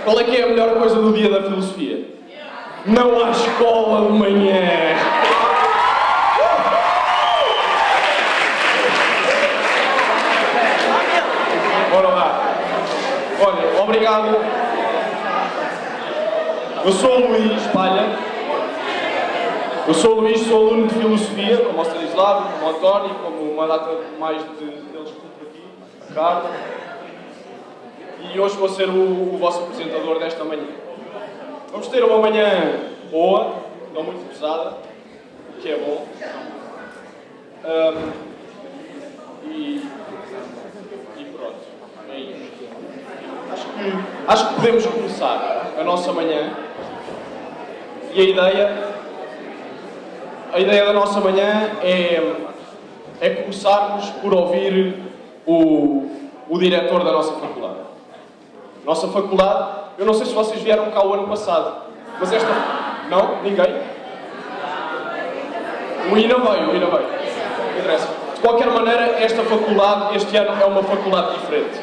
Qual é que é a melhor coisa do dia da filosofia? Não há escola de manhã. Bora lá. Olha, obrigado. Eu sou o Luís Palha. Eu sou o Luís, sou aluno de filosofia, como o Stanislavo, como o António, como uma data mais deles que estão por aqui, a Carla. E hoje vou ser o vosso apresentador desta manhã. Vamos ter uma manhã boa, não muito pesada, o que é bom. E pronto, é isso. Acho que podemos começar a nossa manhã. E a ideia da nossa manhã é começarmos por ouvir o diretor da nossa faculdade. Nossa faculdade, eu não sei se vocês vieram cá o ano passado, mas esta... Não? Ninguém? O INA veio. Não interessa. De qualquer maneira, esta faculdade, este ano, é uma faculdade diferente.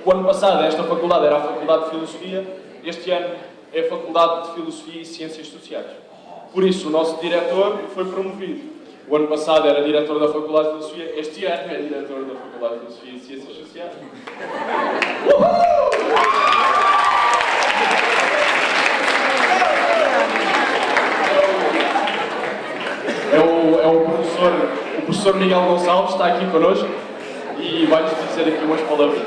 O ano passado, esta faculdade era a Faculdade de Filosofia, este ano é a Faculdade de Filosofia e Ciências Sociais. Por isso, o nosso diretor foi promovido. O ano passado era diretor da Faculdade de Filosofia, este ano é diretor da Faculdade de Filosofia e Ciências Sociais. É o professor Miguel Gonçalves, está aqui connosco e vai-nos dizer aqui umas palavras.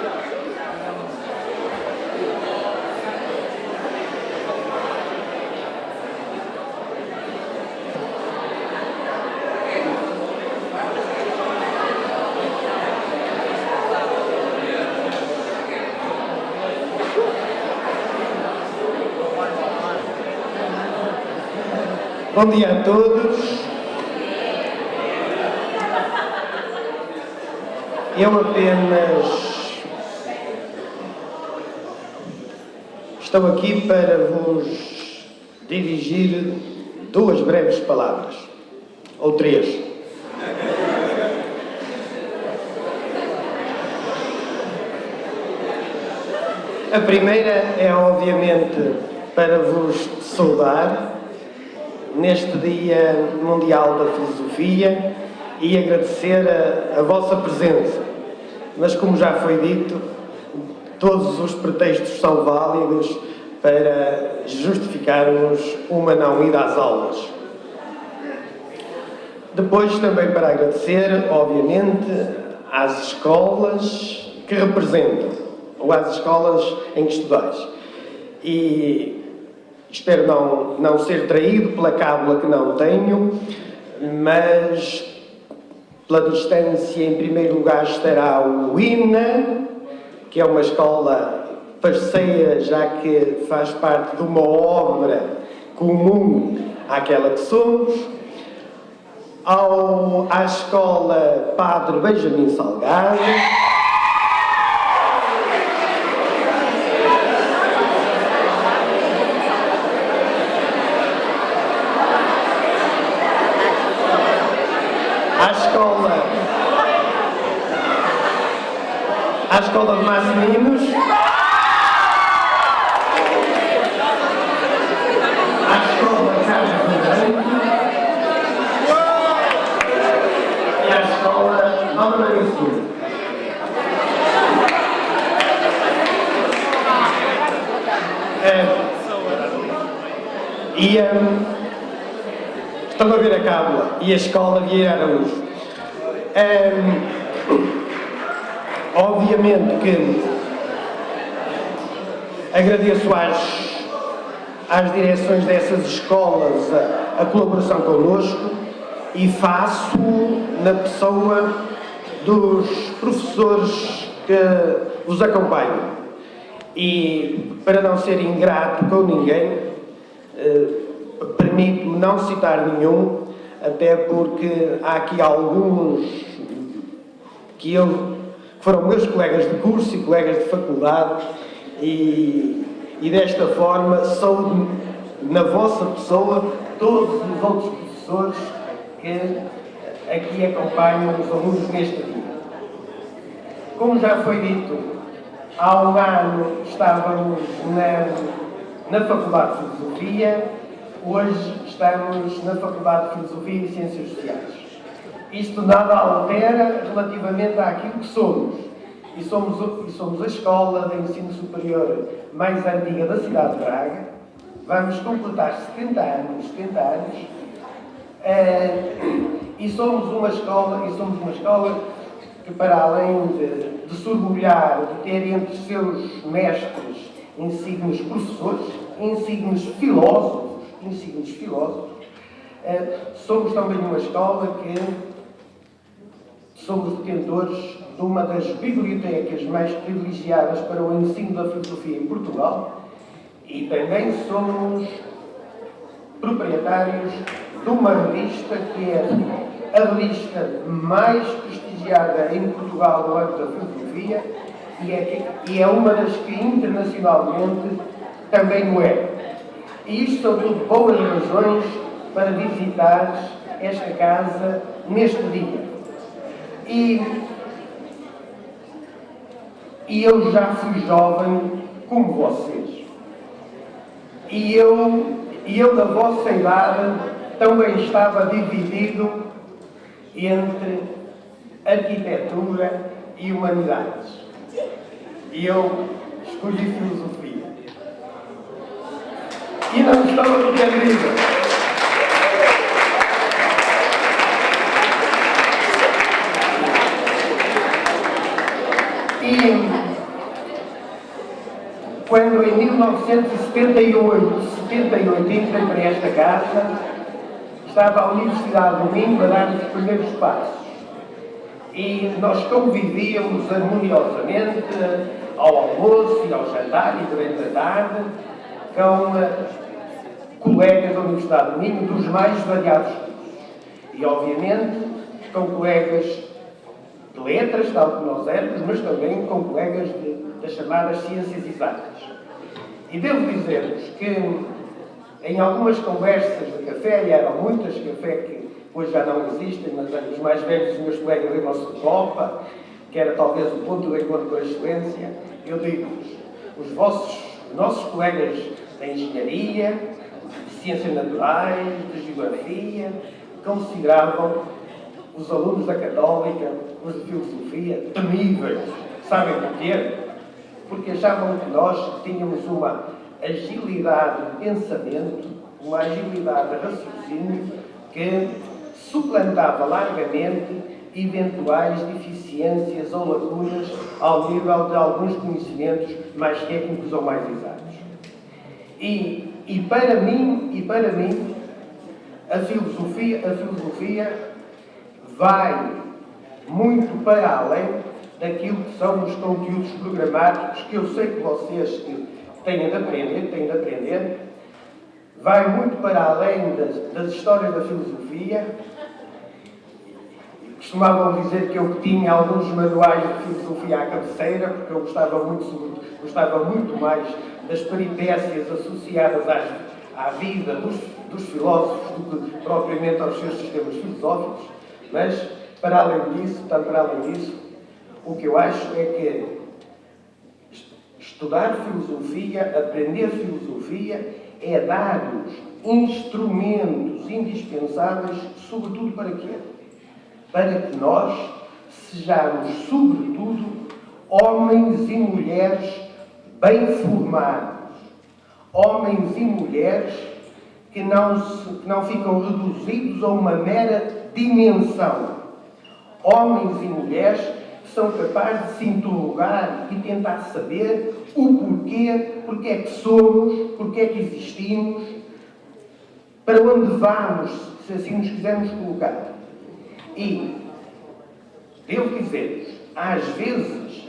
Bom dia a todos. Eu apenas estou aqui para vos dirigir duas breves palavras, ou três. A primeira é, obviamente, para vos saudar neste Dia Mundial da Filosofia e agradecer a vossa presença. Mas, como já foi dito, todos os pretextos são válidos para justificarmos uma não ida às aulas. Depois, também para agradecer, obviamente, às escolas que representam, ou às escolas em que estudais. E espero não ser traído pela cábula que não tenho, mas pela distância, em primeiro lugar, estará o INA, que é uma escola parceira, já que faz parte de uma obra comum àquela que somos. À escola Padre Benjamin Salgado. À escola de Massiminos, à escola Carlos Rodrigues e à escola Nova Marícia. Estão a ver a cábula e a escola Vieira Araújo. Obviamente que agradeço às direções dessas escolas a colaboração connosco e faço na pessoa dos professores que vos acompanham. E para não ser ingrato com ninguém, permito-me não citar nenhum, até porque há aqui alguns que foram meus colegas de curso e colegas de faculdade e desta forma sou na vossa pessoa todos os outros professores que aqui acompanham os alunos neste dia. Como já foi dito Há um ano estávamos na Faculdade de Filosofia, hoje estamos na Faculdade de Filosofia e Ciências Sociais. Isto nada altera relativamente àquilo que somos. E somos a escola de ensino superior mais antiga da cidade de Braga. Vamos completar 70 anos. E somos uma escola que, para além de se orgulhar de ter entre seus mestres insignes professores, insignes filósofos, somos também uma escola que somos detentores de uma das bibliotecas mais privilegiadas para o ensino da filosofia em Portugal e também somos proprietários de uma revista que é a revista mais prestigiada em Portugal no âmbito da filosofia e é uma das que internacionalmente também o é. E isto são tudo boas razões para visitar esta casa neste dia. E eu já fui jovem como vocês. E eu da vossa idade também estava dividido entre arquitetura e humanidades. E eu escolhi filosofia. E não estava arrependido. E quando em 1978 entrei para esta casa, estava a Universidade do Minho a dar os primeiros passos. E nós convivíamos harmoniosamente ao almoço e ao jantar e durante a tarde com colegas da Universidade do Minho dos mais variados tipos. E obviamente com colegas de letras, tal como nós éramos, mas também com colegas das chamadas ciências exatas. E devo dizer-vos que em algumas conversas de café, e eram muitas café que hoje já não existem, mas os mais velhos, os meus colegas lembram-se de Copa, que era talvez o ponto de encontro com a excelência, eu digo-vos, os nossos colegas da engenharia, de ciências naturais, de geografia, consideravam os alunos da Católica, os de filosofia, temíveis. Sabem porquê? Porque achavam que nós tínhamos uma agilidade de pensamento, uma agilidade de raciocínio que suplantava largamente eventuais deficiências ou lacunas ao nível de alguns conhecimentos mais técnicos ou mais exatos. E para mim, a filosofia vai muito para além daquilo que são os conteúdos programáticos que eu sei que vocês têm de aprender, vai muito para além das histórias da filosofia. Costumavam dizer que eu tinha alguns manuais de filosofia à cabeceira, porque eu gostava muito mais das peripécias associadas à vida dos filósofos do que propriamente aos seus sistemas filosóficos. Mas, para além disso, o que eu acho é que estudar filosofia, aprender filosofia, é dar-nos instrumentos indispensáveis, sobretudo para quê? Para que nós sejamos, sobretudo, homens e mulheres bem formados. Homens e mulheres que não ficam reduzidos a uma mera dimensão. Homens e mulheres que são capazes de se interrogar e tentar saber o porque é que somos, porque é que existimos, para onde vamos, se assim nos quisermos colocar. E devo dizer-vos, às vezes,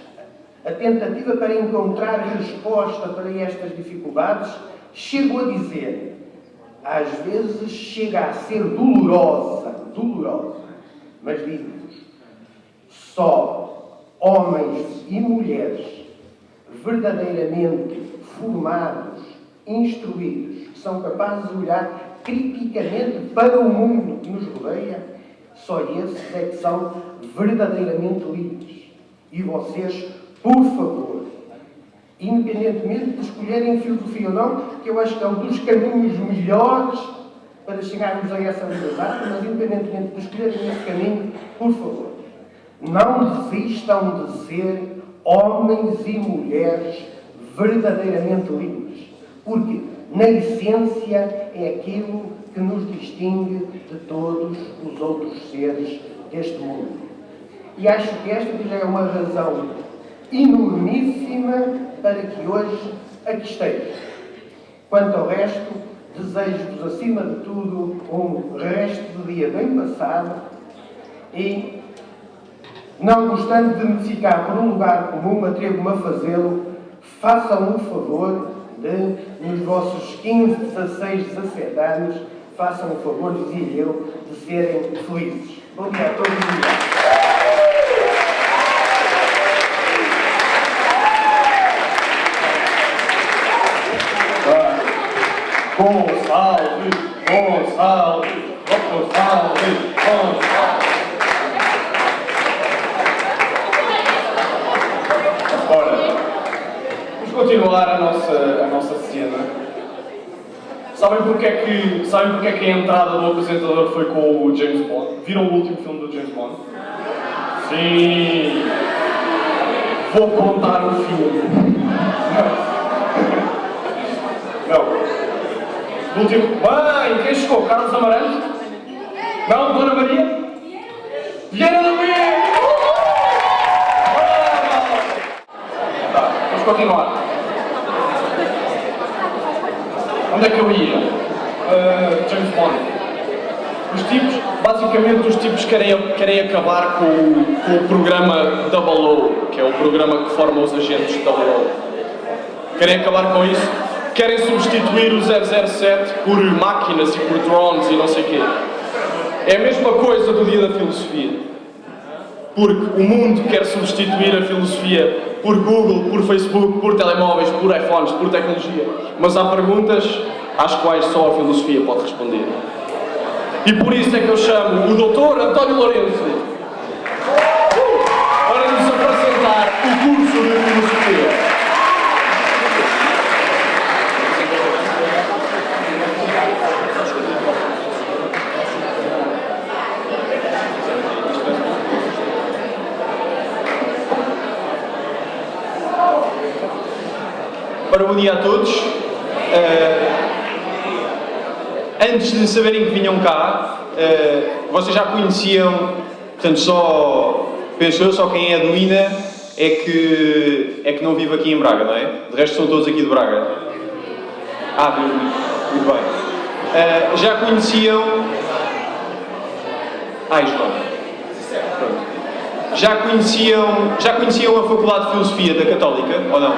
a tentativa para encontrar resposta para estas dificuldades, chego a dizer, às vezes chega a ser dolorosa, mas digo-vos, só homens e mulheres verdadeiramente formados, instruídos, que são capazes de olhar criticamente para o mundo que nos rodeia, só esses é que são verdadeiramente livres. E vocês, por favor, independentemente de escolherem filosofia ou não, que eu acho que é um dos caminhos melhores para chegarmos a essa liberdade, mas independentemente de escolherem esse caminho, por favor, não desistam de ser homens e mulheres verdadeiramente livres, porque, na essência, é aquilo que nos distingue de todos os outros seres deste mundo. E acho que esta já é uma razão enormíssima para que hoje aqui esteja. Quanto ao resto, desejo-vos, acima de tudo, um resto de dia bem passado e, não gostando de me ficar por um lugar comum, atrevo-me a fazê-lo, façam o favor de, nos vossos 15, 16, 17 anos, façam o favor, dizia eu, de serem felizes. Bom dia a todos e obrigado. Gonçalves, Gonçalves, Gonçalves, Gonçalves. Ora, vamos continuar a nossa cena. Sabem porque é que a entrada do apresentador foi com o James Bond? Viram o último filme do James Bond? Sim! Vou contar o filme. Não. O último... Bem, quem chegou? Carlos Amarante? Não? Dona Maria? Vieira da Maria! Tá, vamos continuar. Onde é que eu ia? James Bond. Os tipos, basicamente, os tipos querem acabar com o programa Double O, que é o programa que forma os agentes Double O. Querem acabar com isso? Querem substituir o 007 por máquinas e por drones e não sei o quê. É a mesma coisa do Dia da Filosofia. Porque o mundo quer substituir a filosofia por Google, por Facebook, por telemóveis, por iPhones, por tecnologia. Mas há perguntas às quais só a filosofia pode responder. E por isso é que eu chamo o Dr. António Lourenço para nos apresentar o curso de filosofia. Para bom dia a todos. Antes de saberem que vinham cá, vocês já conheciam, portanto, penso eu, só quem é do INA é que não vive aqui em Braga, não é? De resto são todos aqui de Braga. Muito bem. Já conheciam... Já conheciam a Faculdade de Filosofia da Católica, ou não?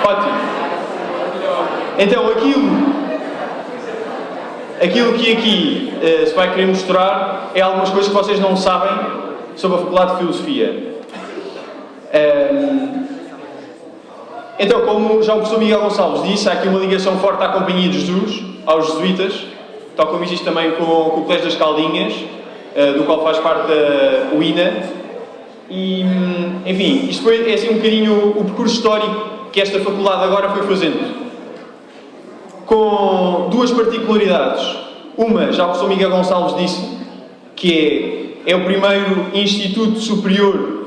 Ótimo. Então, aquilo que aqui se vai querer mostrar é algumas coisas que vocês não sabem sobre a Faculdade de Filosofia. Então, como já o professor Miguel Gonçalves disse, há aqui uma ligação forte à Companhia de Jesus, aos jesuítas, tal como existe também com o Colégio das Caldinhas, do qual faz parte o INA. E, enfim, isto foi assim um bocadinho o percurso histórico que esta faculdade agora foi fazendo, com duas particularidades. Uma, já o professor Miguel Gonçalves disse, que é o primeiro instituto superior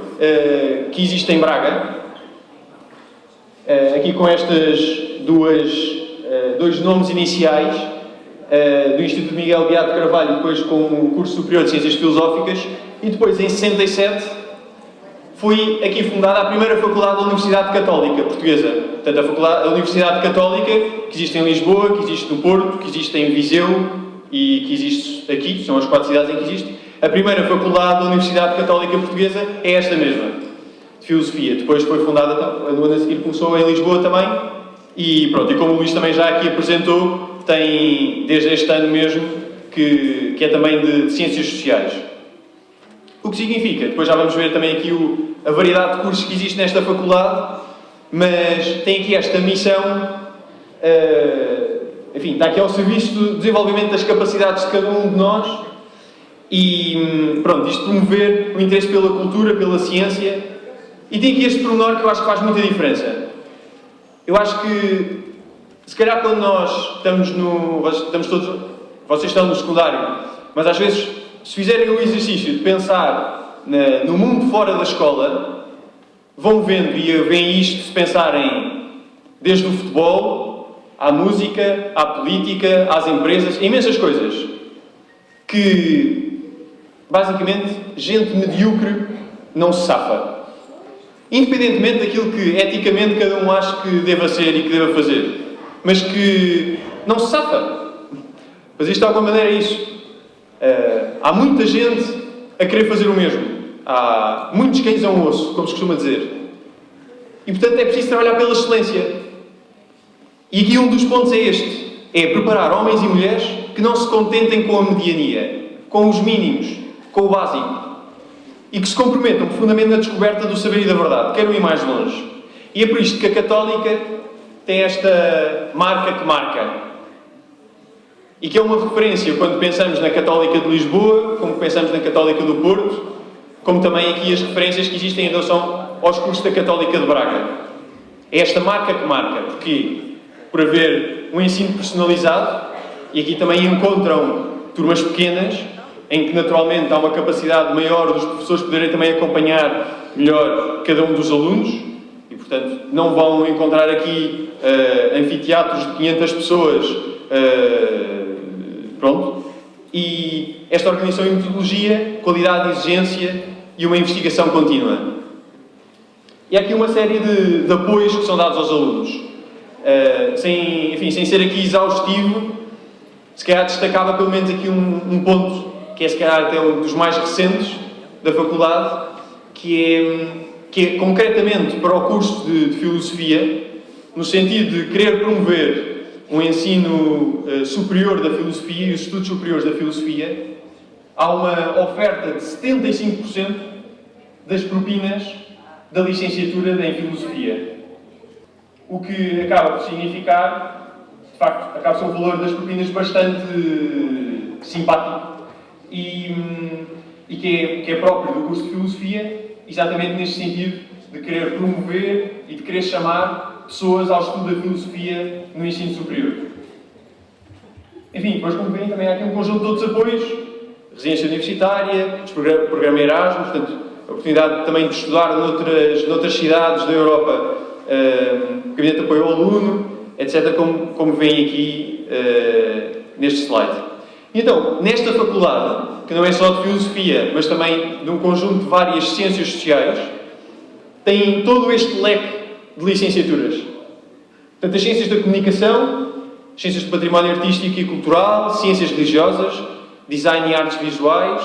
que existe em Braga, aqui com estas dois nomes iniciais, do Instituto Miguel Beato de Carvalho, depois com o curso superior de Ciências Filosóficas, e depois em 67 foi aqui fundada a primeira faculdade da Universidade Católica Portuguesa. Portanto, a Universidade Católica, que existe em Lisboa, que existe no Porto, que existe em Viseu e que existe aqui, são as 4 cidades em que existe. A primeira faculdade da Universidade Católica Portuguesa é esta mesma, de Filosofia. Depois foi fundada, no ano a seguir começou em Lisboa também. E pronto, e como o Luís também já aqui apresentou, tem desde este ano mesmo, que é também de Ciências Sociais. O que significa, depois já vamos ver também aqui a variedade de cursos que existe nesta faculdade, mas tem aqui esta missão, enfim, está aqui ao serviço do desenvolvimento das capacidades de cada um de nós e, pronto, isto promover o interesse pela cultura, pela ciência, e tem aqui este pormenor que eu acho que faz muita diferença. Eu acho que, se calhar quando nós estamos todos, vocês estão no secundário, mas às vezes, se fizerem o exercício de pensar no mundo fora da escola, vão vendo e veem isto se pensarem desde o futebol, à música, à política, às empresas, imensas coisas, que, basicamente, gente medíocre não se safa. Independentemente daquilo que, eticamente, cada um acha que deva ser e que deva fazer. Mas que não se safa. Mas isto, de alguma maneira, é isso. Há muita gente a querer fazer o mesmo. Há muitos cães a um osso, como se costuma dizer. E, portanto, é preciso trabalhar pela excelência. E aqui um dos pontos é este. É preparar homens e mulheres que não se contentem com a mediania, com os mínimos, com o básico. E que se comprometam profundamente na descoberta do saber e da verdade. Queiram ir mais longe. E é por isto que a Católica tem esta marca que marca. E que é uma referência quando pensamos na Católica de Lisboa, como pensamos na Católica do Porto, como também aqui as referências que existem em relação aos cursos da Católica de Braga. É esta marca que marca. Porquê? Por haver um ensino personalizado, e aqui também encontram turmas pequenas, em que naturalmente há uma capacidade maior dos professores poderem também acompanhar melhor cada um dos alunos, e portanto não vão encontrar aqui anfiteatros de 500 pessoas, pronto. E esta organização e metodologia, qualidade e exigência e uma investigação contínua. E há aqui uma série de apoios que são dados aos alunos. Sem ser aqui exaustivo, se calhar destacava pelo menos aqui um ponto, que é se calhar até um dos mais recentes da faculdade, que é concretamente para o curso de Filosofia, no sentido de querer promover um ensino superior da Filosofia e os estudos superiores da Filosofia, há uma oferta de 75% das propinas da licenciatura em Filosofia. O que acaba por significar, de facto, acaba por ser um valor das propinas bastante simpático e que é próprio do curso de Filosofia, exatamente neste sentido de querer promover e de querer chamar pessoas ao estudo da Filosofia no ensino superior. Enfim, depois, como veem, também há aqui um conjunto de outros apoios, residência universitária, programa Erasmus, portanto, a oportunidade também de estudar noutras cidades da Europa, gabinete de apoio ao aluno, etc., como veem aqui neste slide. E então, nesta faculdade, que não é só de Filosofia, mas também de um conjunto de várias ciências sociais, tem todo este leque de licenciaturas. Portanto, as ciências da comunicação, ciências do património artístico e cultural, ciências religiosas, design e artes visuais,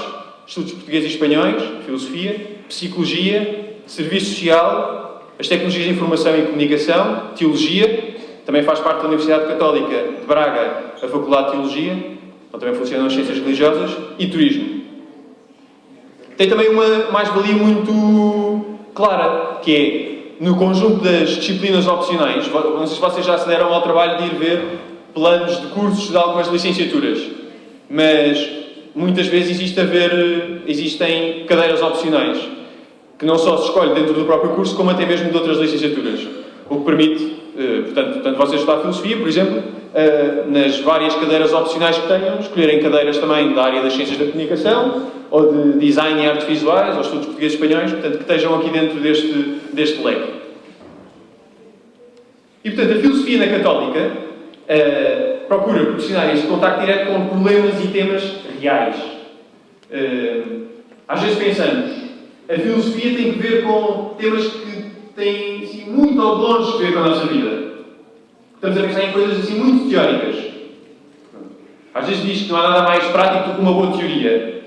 estudos portugueses e espanhóis, filosofia, psicologia, serviço social, as tecnologias de informação e comunicação, teologia, também faz parte da Universidade Católica de Braga, a Faculdade de Teologia, onde também funcionam as ciências religiosas, e turismo. Tem também uma mais-valia muito clara, que é, no conjunto das disciplinas opcionais, não sei se vocês já se deram ao trabalho de ir ver planos de cursos de algumas licenciaturas, mas muitas vezes existem cadeiras opcionais, que não só se escolhe dentro do próprio curso, como até mesmo de outras licenciaturas. O que permite, portanto vocês estudar Filosofia, por exemplo, nas várias cadeiras opcionais que tenham, escolherem cadeiras também da área das ciências da comunicação, ou de design e artes visuais, ou estudos portugueses e espanhóis, portanto, que estejam aqui dentro deste leque. E, portanto, a filosofia na Católica procura proporcionar este contacto direto com problemas e temas reais. Às vezes pensamos, a filosofia tem que ver com temas que têm assim, muito ao longe de ver com a nossa vida. Estamos a pensar em coisas assim muito teóricas. Às vezes diz que não há nada mais prático do que uma boa teoria.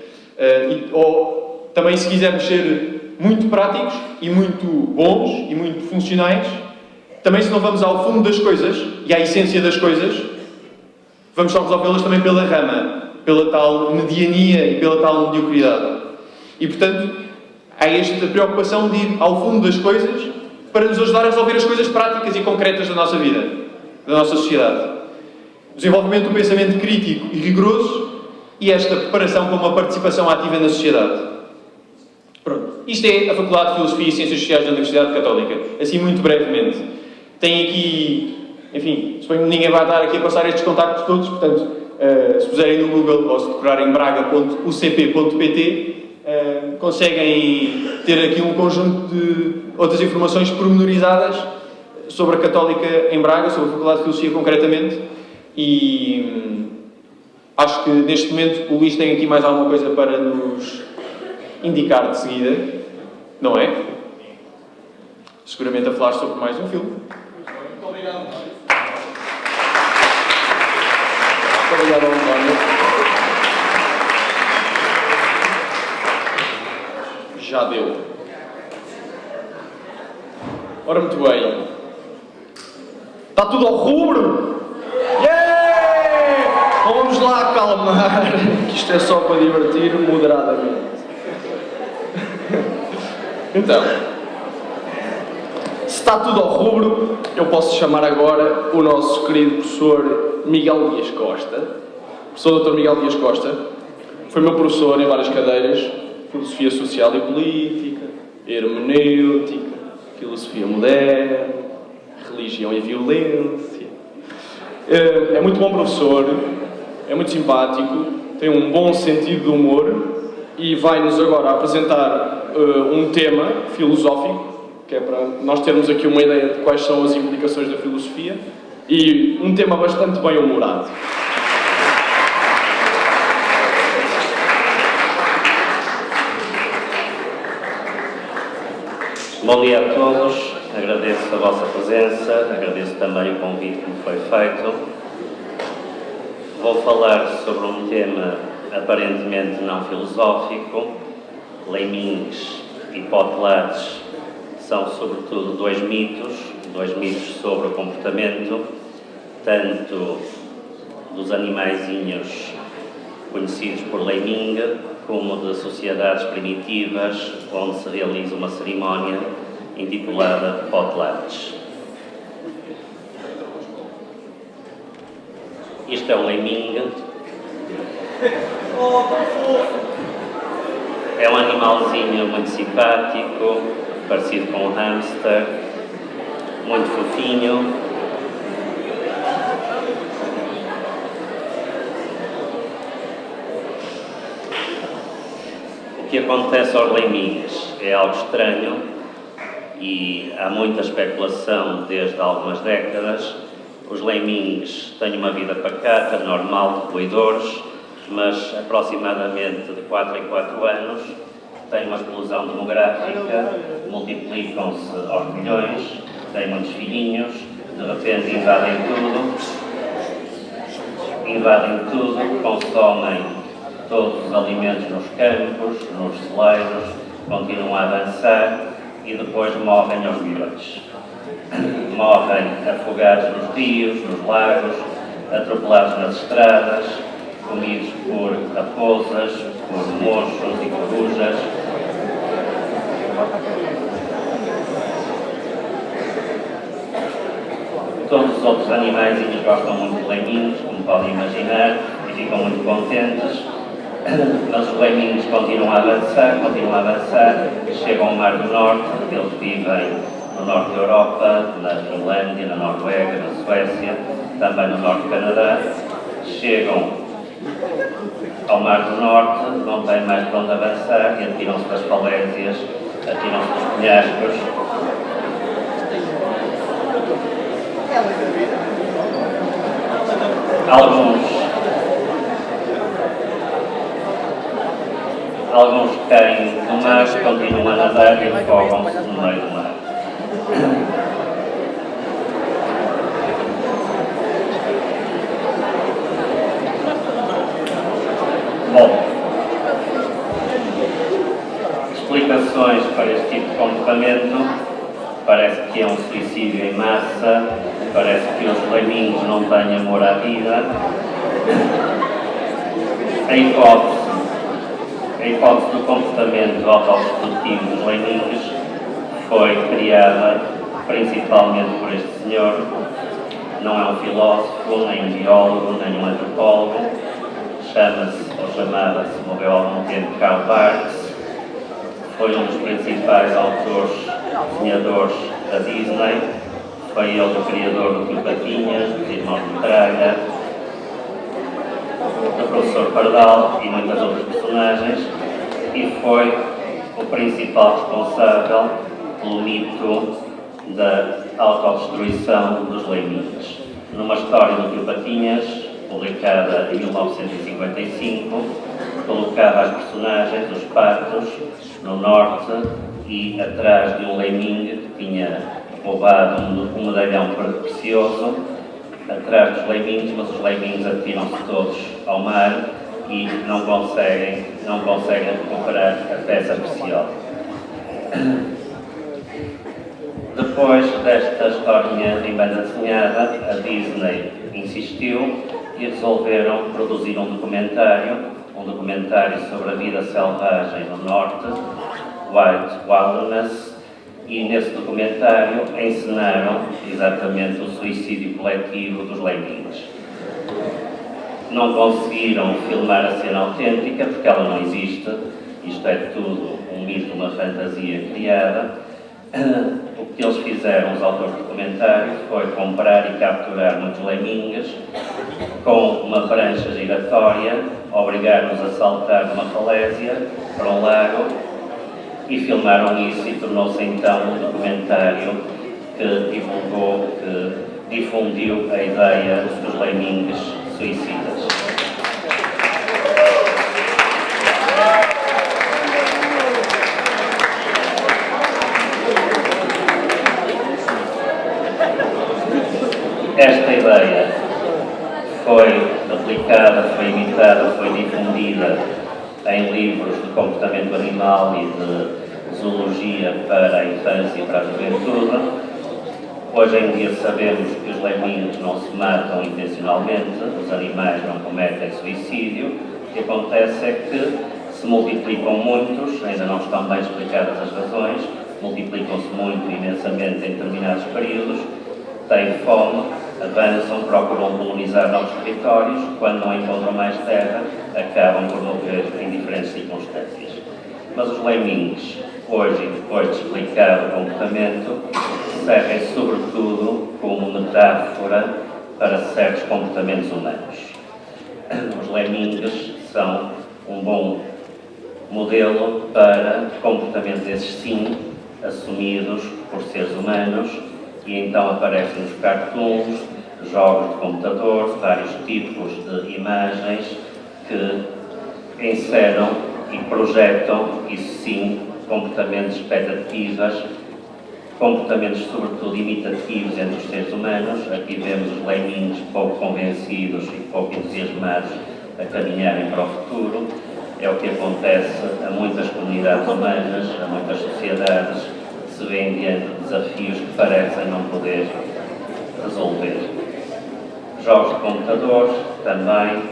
Ou também, se quisermos ser muito práticos e muito bons e muito funcionais, também, se não vamos ao fundo das coisas e à essência das coisas, vamos só resolvê-las também pela rama, pela tal mediania e pela tal mediocridade. E, portanto, há esta preocupação de ir ao fundo das coisas para nos ajudar a resolver as coisas práticas e concretas da nossa vida, da nossa sociedade. Desenvolvimento do pensamento crítico e rigoroso e esta preparação para uma participação ativa na sociedade. Pronto. Isto é a Faculdade de Filosofia e Ciências Sociais da Universidade Católica, assim muito brevemente. Tem aqui, enfim, suponho que ninguém vai estar aqui a passar estes contactos todos, portanto, se puserem no Google ou se procurarem braga.ucp.pt, conseguem ter aqui um conjunto de outras informações pormenorizadas sobre a Católica em Braga, sobre a Faculdade de Filosofia concretamente, e acho que neste momento o Luís tem aqui mais alguma coisa para nos indicar de seguida, não é? Seguramente a falar sobre mais um filme. Muito obrigado. Muito obrigado, António. Já deu. Ora, muito bem. Está tudo ao rubro? Yeah! Então vamos lá acalmar, que isto é só para divertir moderadamente. Então, se está tudo ao rubro, eu posso chamar agora o nosso querido professor Miguel Dias Costa. Professor Dr. Miguel Dias Costa foi meu professor em várias cadeiras: Filosofia Social e Política, Hermenêutica, Filosofia Moderna, Religião e Violência. É muito bom professor, é muito simpático, tem um bom sentido de humor e vai-nos agora apresentar um tema filosófico, que é para nós termos aqui uma ideia de quais são as implicações da filosofia, e um tema bastante bem humorado. Bom dia a todos, agradeço a vossa presença, agradeço também o convite que me foi feito. Vou falar sobre um tema aparentemente não filosófico. Leimings e Potlatch são sobretudo dois mitos sobre o comportamento, tanto dos animaizinhos conhecidos por Leiming, como de sociedades primitivas, onde se realiza uma cerimónia intitulada Potlatch. Isto é um Leiming. É um animalzinho muito simpático, parecido com um hamster, muito fofinho. O que acontece aos leimings é algo estranho e há muita especulação desde há algumas décadas. Os leimings têm uma vida pacata, normal, de roedores, mas aproximadamente de 4 em 4 anos têm uma explosão demográfica, multiplicam-se aos milhões, têm muitos filhinhos, de repente invadem tudo, consomem todos os alimentos nos campos, nos celeiros, continuam a avançar e depois morrem aos milhões. Morrem afogados nos rios, nos lagos, atropelados nas estradas, comidos por raposas, por mochos e corujas. Todos os outros animais gostam muito de leiminhos, como podem imaginar, e ficam muito contentes. Mas os leiminhos continuam a avançar, chegam ao Mar do Norte. Eles vivem no norte da Europa, na Finlândia, na Noruega, na Suécia, também no norte do Canadá. Chegam ao Mar do Norte, não têm mais para onde avançar e atiram-se das falésias, atiram-se dos penhascos. Alguns caem do mar, continuam a nadar e afogam-se no meio do mar. Bom, explicações para este tipo de comportamento: parece que é um suicídio em massa, parece que os leiminhos não têm amor à vida. A hipótese do comportamento autodestrutivo dos leiminhos foi criada principalmente por este senhor. Não é um filósofo, nem um biólogo, nem um antropólogo. Morreu há algum tempo, Karl Barks. Foi um dos principais autores, desenhadores da Disney. Foi ele o criador do Tio Patinhas, dos Irmãos de Metralha, do Professor Pardal e muitas outras personagens, e foi o principal responsável pelo mito da autodestruição dos leiminhos. Numa história do Tio Patinhas, publicada em 1955, colocava as personagens, os patos, no norte e atrás de um leiminho que tinha roubado um medalhão precioso, atrás dos leiminhos, mas os leiminhos atiram-se todos ao mar e não conseguem recuperar a peça preciosa. Depois desta historinha em banda desenhada, a Disney insistiu e resolveram produzir um documentário sobre a vida selvagem no norte, White Wilderness, e nesse documentário encenaram exatamente o suicídio coletivo dos leiminhos. Não conseguiram filmar a cena autêntica porque ela não existe, isto é tudo um mito, uma fantasia criada. O que eles fizeram, os autores do documentário, foi comprar e capturar muitos leiminhos com uma prancha giratória, obrigar-nos a saltar de uma falésia para um lago e filmaram isso, e tornou-se então um documentário que difundiu a ideia dos leiminhos suicidas. Esta ideia foi aplicada, foi imitada, foi difundida em livros de comportamento animal e de zoologia para a infância e para a juventude. Hoje em dia sabemos que os leiminhos não se matam intencionalmente, os animais não cometem suicídio. O que acontece é que se multiplicam muitos, ainda não estão bem explicadas as razões, multiplicam-se muito, imensamente em determinados períodos, têm fome, avançam, procuram colonizar novos territórios, quando não encontram mais terra, acabam por morrer em diferentes circunstâncias. Mas os leiminhos, hoje, depois de explicar o comportamento, servem sobretudo como metáfora para certos comportamentos humanos. Os leiminhos são um bom modelo para comportamentos esses sim, assumidos por seres humanos, e então aparecem nos cartoons, jogos de computador, vários tipos de imagens que encenam e projetam, isso sim, comportamentos expectativas, comportamentos sobretudo imitativos entre os seres humanos. Aqui vemos os leiminhos pouco convencidos e pouco entusiasmados a caminharem para o futuro. É o que acontece a muitas comunidades humanas, a muitas sociedades, que se vêem diante de desafios que parecem não poder resolver. Jogos de computador também,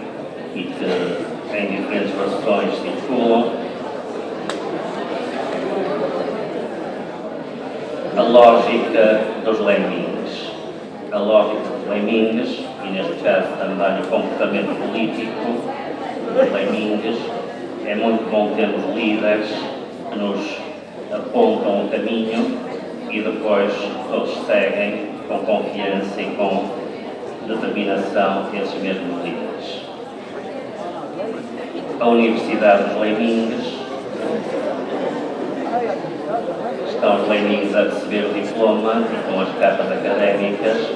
e que em diferentes versões circulam. A lógica dos leiminhos. A lógica dos leiminhos, e neste caso também o comportamento político dos leiminhos. É muito bom termos líderes que nos apontam o caminho e depois todos seguem com confiança e com determinação esses mesmos líderes. A Universidade dos Leiminhos. Estão os leiminhos a receber o diploma e com as capas académicas.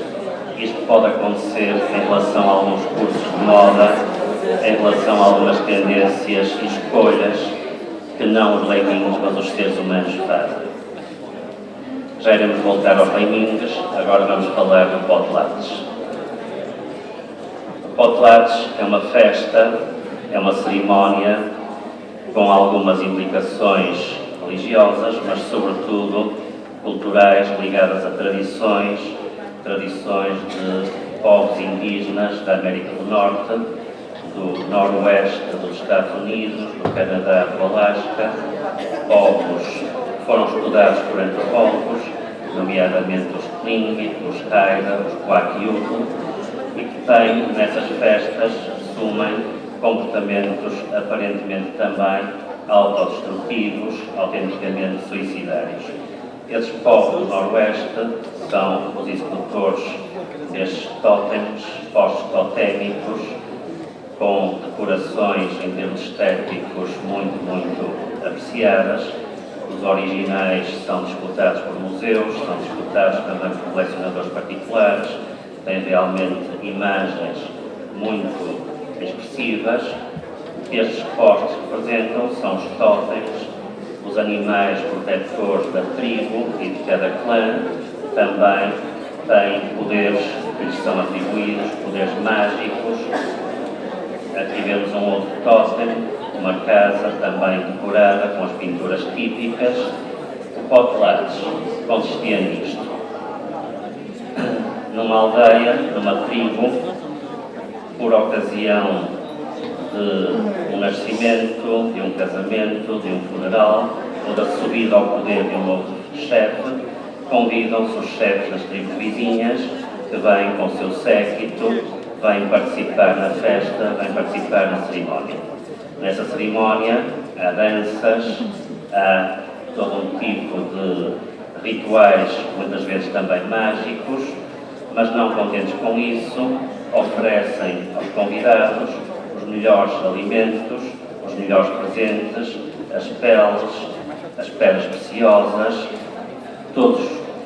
Isto pode acontecer em relação a alguns cursos de moda, em relação a algumas tendências e escolhas que não os leiminhos, mas os seres humanos fazem. Já iremos voltar aos leiminhos, agora vamos falar do Potlatch. O Potlatch é uma festa, é uma cerimónia com algumas implicações religiosas, mas sobretudo culturais, ligadas a tradições de povos indígenas da América do Norte, do Noroeste dos Estados Unidos, do Canadá, do Alasca, povos que foram estudados por antropólogos, nomeadamente os Tlingit, os Haida, os Kwakiutl, e que têm nessas festas, assumem comportamentos aparentemente também autodestrutivos, autenticamente suicidários. Esses povos do Noroeste são os executores destes tótems, postos totémicos, com decorações em termos estéticos muito apreciadas. Os originais são disputados por museus, são disputados também por colecionadores particulares, têm realmente imagens muito expressivas. Estes postos que representam são os tótems, os animais protetores da tribo e de cada clã. Também têm poderes que lhes são atribuídos, poderes mágicos. Aqui vemos um outro tótem, uma casa também decorada com as pinturas típicas. O Potlatch consistia nisto. Numa aldeia, numa tribo, por ocasião de um nascimento, de um casamento, de um funeral ou da subida ao poder de um novo chefe, convidam-se os chefes das tribos vizinhas que vêm com o seu séquito, vêm participar na festa, vêm participar na cerimónia. Nessa cerimónia há danças, há todo um tipo de rituais, muitas vezes também mágicos, mas não contentes com isso, oferecem aos convidados os melhores alimentos, os melhores presentes, as peles, as pedras preciosas. Todos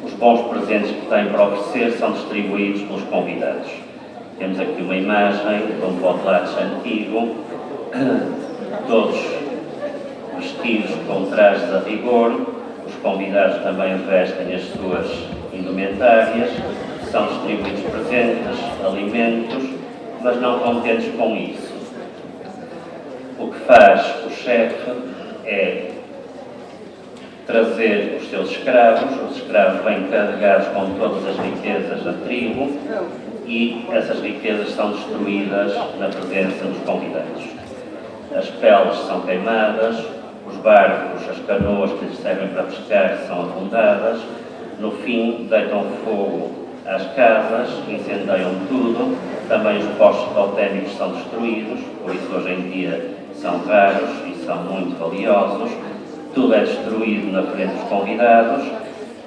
os bons presentes que têm para oferecer são distribuídos pelos convidados. Temos aqui uma imagem de um Potlatch antigo, todos vestidos com trajes a rigor. Os convidados também vestem as suas indumentárias, são distribuídos presentes, alimentos, mas não contentes com isso. O que faz o chefe é trazer os seus escravos. Os escravos vêm carregados com todas as riquezas da tribo e essas riquezas são destruídas na presença dos convidados. As peles são queimadas, os barcos, as canoas que lhes servem para pescar são afundadas. No fim, deitam fogo às casas, incendeiam tudo. Também os postos totémicos são destruídos, por isso hoje em dia são raros e são muito valiosos. Tudo é destruído na frente dos convidados.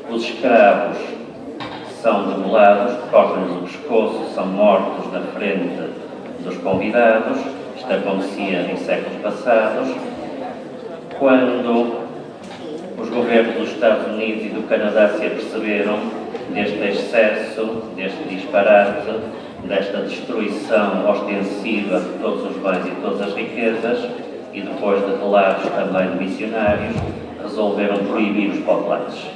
Os escravos são degolados, cortam-lhes o pescoço, são mortos na frente dos convidados. Isto acontecia em séculos passados. Quando os governos dos Estados Unidos e do Canadá se aperceberam deste excesso, deste disparate, desta destruição ostensiva de todos os bens e todas as riquezas, e depois de relatos também de missionários, resolveram proibir os Potlatch.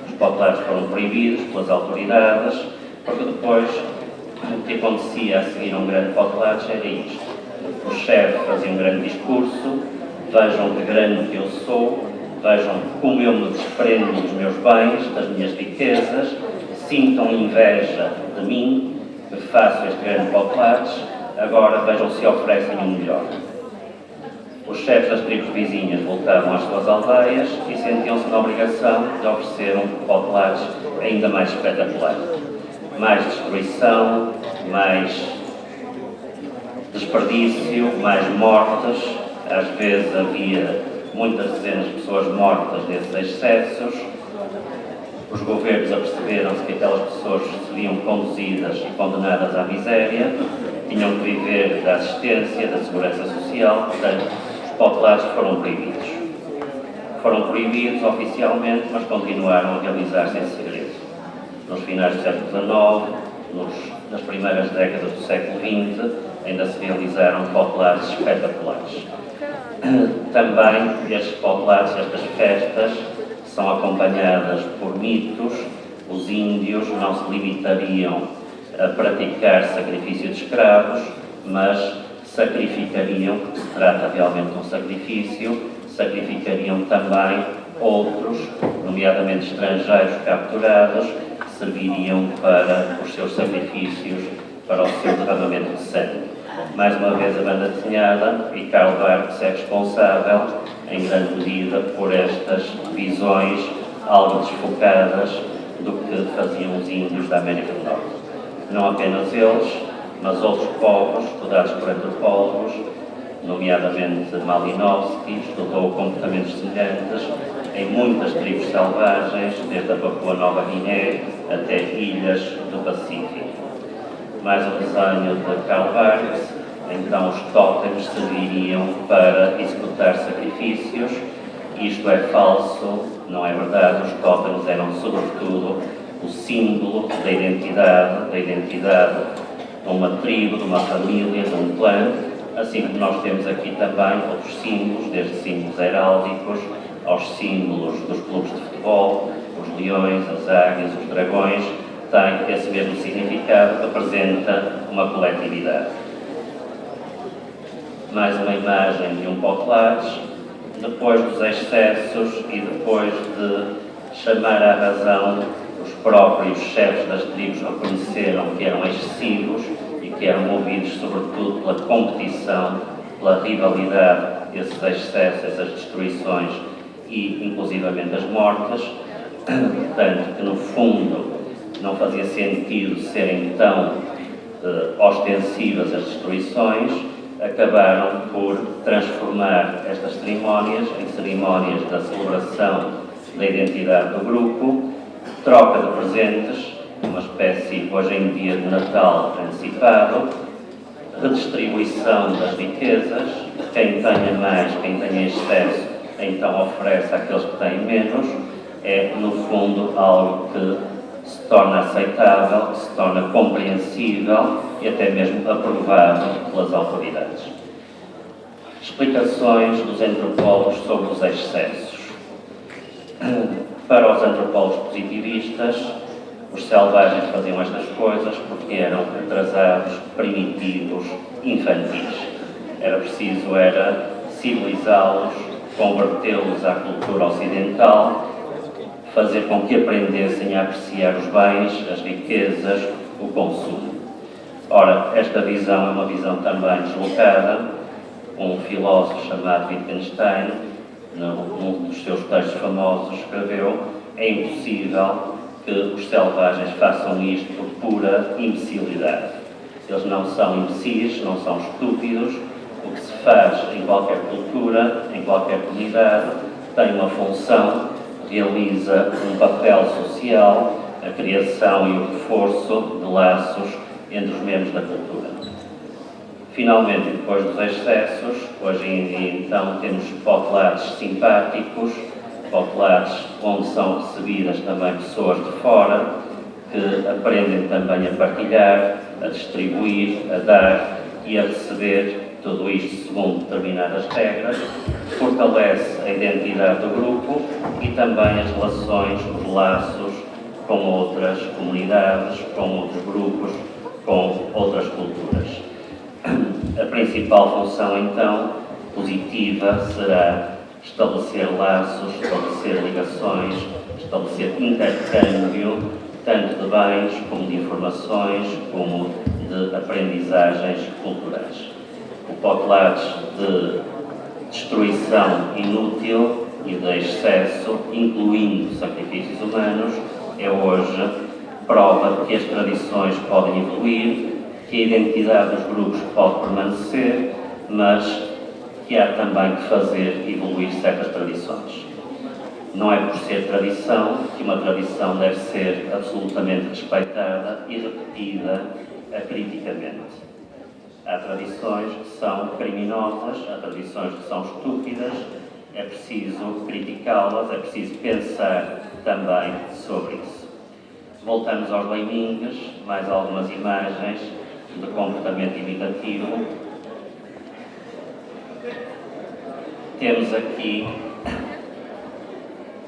Os Potlatch foram proibidos pelas autoridades, porque depois o que acontecia a seguir um grande Potlatch era isto. O chefe fazia um grande discurso: vejam que grande que eu sou, vejam como eu me desprendo dos meus bens, das minhas riquezas, sintam inveja de mim, que faço este grande Potlatch, agora vejam se oferecem um melhor. Os chefes das tribos vizinhas voltavam às suas aldeias e sentiam-se na obrigação de oferecer um Potlatch ainda mais espetacular. Mais destruição, mais desperdício, mais mortes. Às vezes havia muitas dezenas de pessoas mortas nesses excessos. Os governos aperceberam-se que aquelas pessoas seriam conduzidas e condenadas à miséria, tinham que viver da assistência, da segurança social. Portanto, os Potlatch foram proibidos. Foram proibidos oficialmente, mas continuaram a realizar-se em segredo. Nos finais do século XIX, nas primeiras décadas do século XX, ainda se realizaram Potlatchs espetaculares. Também estes Potlatchs, estas festas, são acompanhadas por mitos. Os índios não se limitariam a praticar sacrifício de escravos, mas sacrificariam, porque se trata realmente de um sacrifício, sacrificariam também outros, nomeadamente estrangeiros capturados, que serviriam para os seus sacrifícios, para o seu derramamento de sangue. Mais uma vez a banda desenhada, e Karl Barks é responsável, em grande medida, por estas visões algo desfocadas do que faziam os índios da América do Norte. Não apenas eles, mas outros povos, estudados por antropólogos, nomeadamente Malinowski, estudou comportamentos semelhantes em muitas tribos selvagens, desde a Papua Nova Guiné até ilhas do Pacífico. Mais um desenho de Karl Barks. Então os tótems serviriam para executar sacrifícios. Isto é falso, não é verdade. Os tótems eram sobretudo o símbolo da identidade de uma tribo, de uma família, de um clã, assim como nós temos aqui também outros símbolos, desde símbolos heráldicos aos símbolos dos clubes de futebol, os leões, as águias, os dragões, têm esse mesmo significado, que apresenta uma coletividade. Mais uma imagem de um potlatch, depois dos excessos e depois de chamar à razão, os próprios chefes das tribos reconheceram que eram excessivos e que eram movidos sobretudo pela competição, pela rivalidade, esses excessos, essas destruições e inclusivamente as mortes, tanto que no fundo não fazia sentido serem tão ostensivas as destruições, acabaram por transformar estas cerimónias em cerimónias da celebração da identidade do grupo, troca de presentes, uma espécie hoje em dia de Natal antecipado, redistribuição das riquezas, quem tenha mais, quem tenha excesso, então oferece àqueles que têm menos, é no fundo algo que se torna aceitável, que se torna compreensível e até mesmo aprovado pelas autoridades. Explicações dos antropólogos sobre os excessos. Para os antropólogos positivistas, os selvagens faziam estas coisas porque eram atrasados, primitivos, infantis. Era preciso civilizá-los, convertê-los à cultura ocidental, fazer com que aprendessem a apreciar os bens, as riquezas, o consumo. Ora, esta visão é uma visão também deslocada. Um filósofo chamado Wittgenstein, num dos seus textos famosos, escreveu: é impossível que os selvagens façam isto por pura imbecilidade. Eles não são imbecis, não são estúpidos. O que se faz em qualquer cultura, em qualquer comunidade, tem uma função, realiza um papel social, a criação e o reforço de laços entre os membros da cultura. Finalmente, depois dos excessos, hoje em dia então temos potlatches simpáticos, potlatches onde são recebidas também pessoas de fora, que aprendem também a partilhar, a distribuir, a dar e a receber, tudo isto segundo determinadas regras, fortalece a identidade do grupo e também as relações, os laços com outras comunidades, com outros grupos, com outras culturas. A principal função, então, positiva, será estabelecer laços, estabelecer ligações, estabelecer intercâmbio, tanto de bens como de informações, como de aprendizagens culturais. O potlatch de destruição inútil e de excesso, incluindo sacrifícios humanos, é hoje prova que as tradições podem evoluir, que a identidade dos grupos pode permanecer, mas que há também que fazer evoluir certas tradições. Não é por ser tradição que uma tradição deve ser absolutamente respeitada e repetida acriticamente. Há tradições que são criminosas, há tradições que são estúpidas, é preciso criticá-las, é preciso pensar também sobre isso. Voltamos aos Leimingues, mais algumas imagens de comportamento imitativo. Temos aqui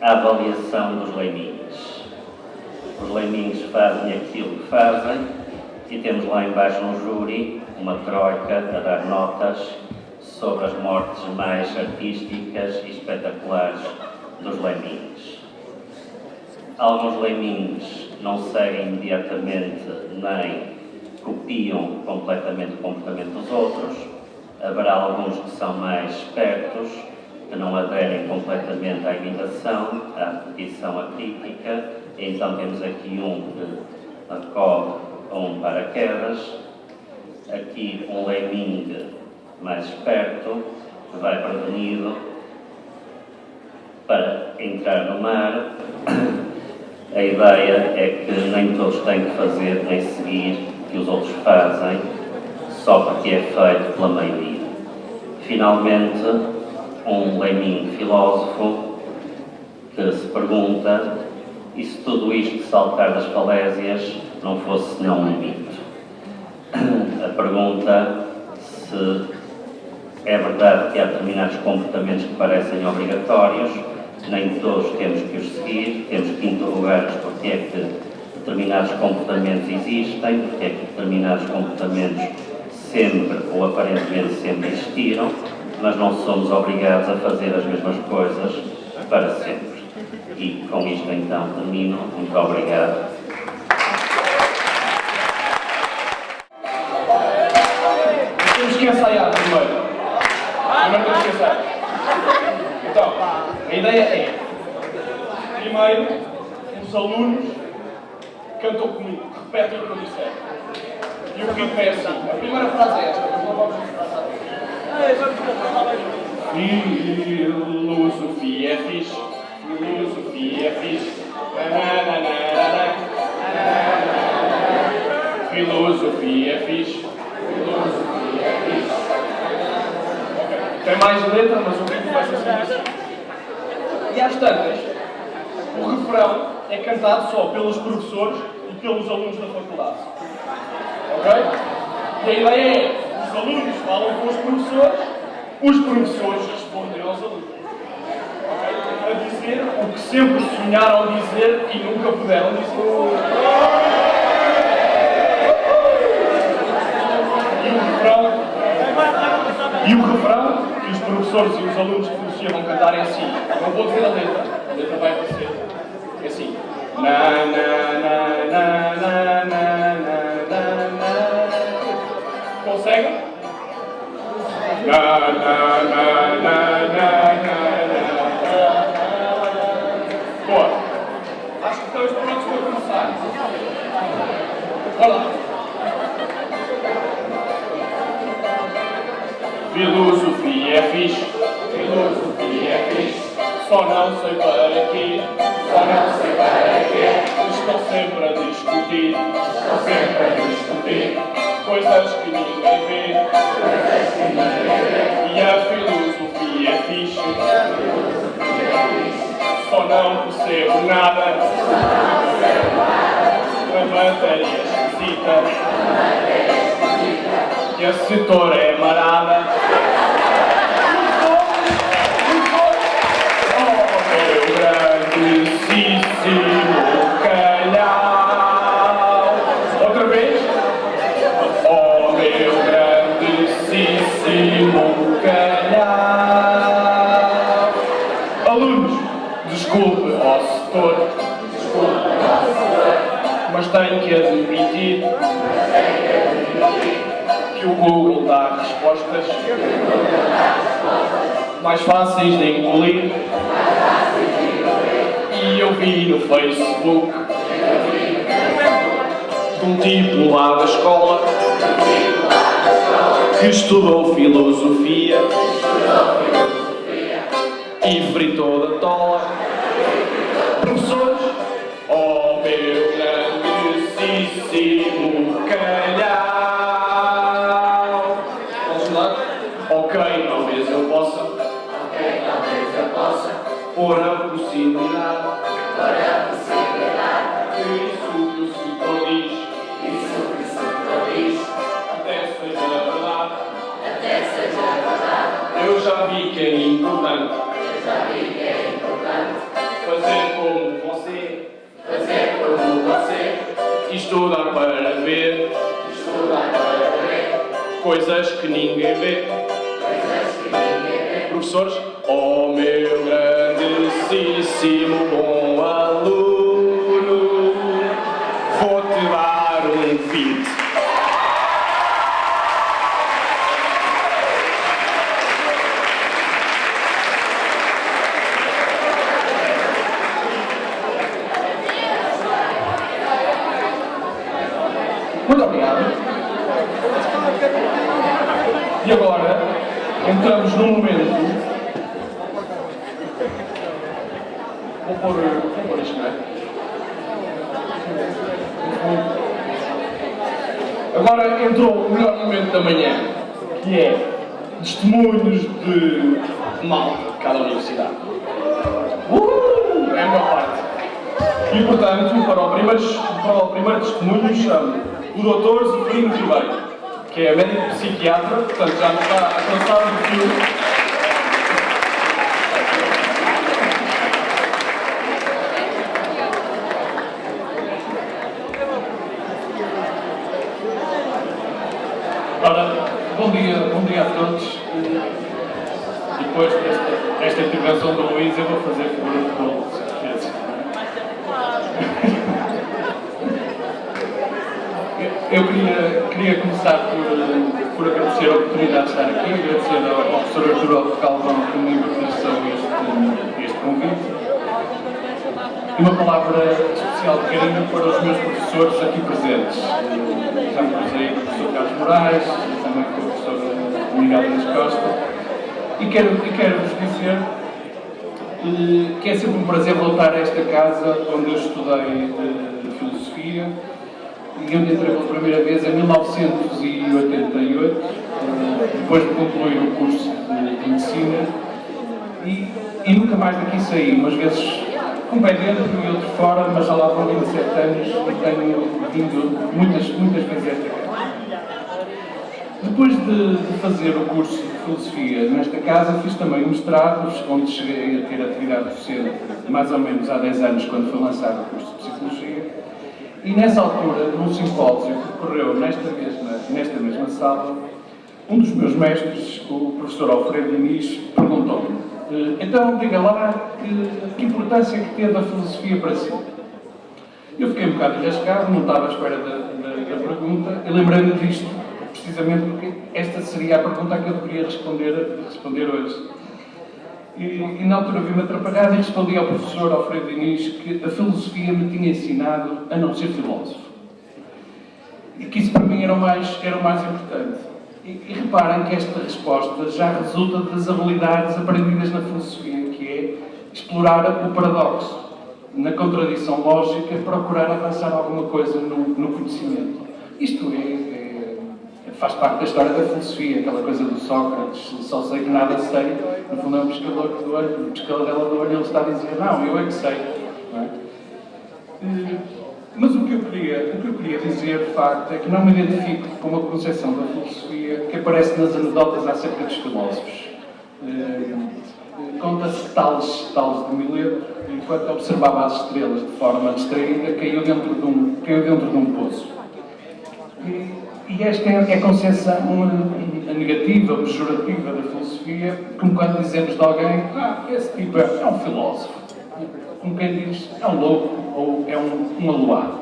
a avaliação dos Leimingues. Os Leimingues fazem aquilo que fazem e temos lá embaixo no júri uma troika a dar notas sobre as mortes mais artísticas e espetaculares dos Leimingues. Alguns Leimingues não seguem imediatamente nem copiam completamente o comportamento dos outros. Haverá alguns que são mais espertos, que não aderem completamente à imitação, à repetição, à crítica. E então temos aqui um que acorre a um paraquedas, aqui um Leimingue mais esperto, que vai prevenido para entrar no mar, a ideia é que nem todos têm que fazer nem seguir o que os outros fazem, só porque é feito pela maioria. Finalmente, um leiminho filósofo que se pergunta: e se tudo isto de saltar das falésias não fosse senão um mito? A pergunta se é verdade que há determinados comportamentos que parecem obrigatórios, nem todos temos que os seguir, temos que interrogar-nos porque é que determinados comportamentos existem, porque é que determinados comportamentos sempre ou aparentemente sempre existiram, mas não somos obrigados a fazer as mesmas coisas para sempre. E com isto então termino. Muito obrigado. Temos que ensaiar primeiro. Primeiro temos que ensaiar. Então, a ideia é: primeiro, os alunos cantam comigo, repetem o que eu disser. E o ritmo é assim. A primeira frase é esta, mas não vamos mostrar filosofia é fixe. Filosofia é fixe. Filosofia é fixe. Filosofia é fixe. Tem mais letra, mas o ritmo vai ser assim. E às tantas, o refrão é cantado só pelos professores e pelos alunos da faculdade. Ok? E a ideia é: os alunos falam com os professores respondem aos alunos. A dizer o que sempre sonharam dizer e nunca puderam dizer. E o refrão que os professores e os alunos de filosofia vão cantar é assim. Não vou dizer a letra vai aparecer. É assim. Na na na na na na na na na. Conseguem? Na na na na na na. Boa. Acho que estamos prontos para começar. Bora lá. Filosofia é fixe. Filosofia é fixe. Só não sei para quê. Só não sei para quê. Estão sempre a discutir. Estão sempre a discutir. Coisas que ninguém vê. Coisas que ninguém vê. E a filosofia é fixe. Só não percebo nada. A matéria esquisita. E a setor é marada. Oh, meu grandíssimo calhau. Outra vez. Oh, meu grandíssimo calhau. Alunos, desculpe ao setor. Mas tenho que admitir que o Google dá respostas mais fáceis de engolir. E eu vi no Facebook de um tipo lá da escola que estudou filosofia e fritou da tola. Professores, oh meu grandíssimo calhau. Ok, talvez eu possa. Por a possibilidade. Isso que o setor diz. Até seja verdade. Eu já vi que é importante. Fazer como você. Estudar para ver. Coisas que ninguém vê. Professores, oh meu grandíssimo bom aluno, vou-te dar um 20. Muito obrigado. E agora entramos num momento pôr isto, não é? Agora entrou o melhor momento da manhã, que é testemunhos de malta de cada universidade. É a minha parte. E, portanto, para o primeiro testemunho chamo o Dr. Zeferino Ribeiro, que é médico psiquiatra, portanto já não está a cansar do filme. Ora, bom dia a todos. Depois desta intervenção do Luís, eu vou fazer figura de bolo, de certeza. Eu queria começar por agradecer a oportunidade de estar aqui, agradecer ao professor Arturo Galvão que me ofereceu este convite. E uma palavra especial de carinho para os meus professores aqui presentes. Já me cruzei com o professor Carlos Moraes, também com o professor Miguel Dias Costa. E quero-vos dizer que é sempre um prazer voltar a esta casa onde eu estudei filosofia e onde entrei pela primeira vez em 1988, depois de concluir o curso de medicina, e nunca mais daqui saí, umas vezes um pé dentro e outro fora, mas já lá vão 27 anos e tenho vindo muitas vezes a esta casa. Depois de fazer o curso de filosofia nesta casa, fiz também mestrados, onde cheguei a ter atividade docente mais ou menos há 10 anos, quando foi lançado o curso de psicologia. E nessa altura, num simpósio que decorreu nesta mesma sala, um dos meus mestres, o professor Alfredo Diniz, perguntou-me: então diga lá que importância que teve a filosofia para si. Eu fiquei um bocado enrascado, não estava à espera da pergunta, e lembrei-me disto, precisamente porque esta seria a pergunta a que eu deveria responder hoje. E na altura vi-me atrapalhado e respondi ao professor Alfredo Diniz que a filosofia me tinha ensinado a não ser filósofo. E que isso para mim era o mais importante. E reparem que esta resposta já resulta das habilidades aprendidas na filosofia, que é explorar o paradoxo, na contradição lógica, procurar avançar alguma coisa no conhecimento. Isto faz parte da história da filosofia, aquela coisa do Sócrates, só sei que nada sei, no fundo é um pescador do olho, ele está a dizer, não, eu é que sei. Não é? Mas o que eu queria dizer, de facto, é que não me identifico com uma concepção da filosofia que aparece nas anedotas acerca dos filósofos. Conta-se tales de Mileto, enquanto observava as estrelas de forma distraída, caiu dentro de um poço. E esta é a concepção negativa, pejorativa da filosofia, como quando dizemos de alguém, esse tipo é um filósofo. Como quem diz, é um louco ou é um aluado.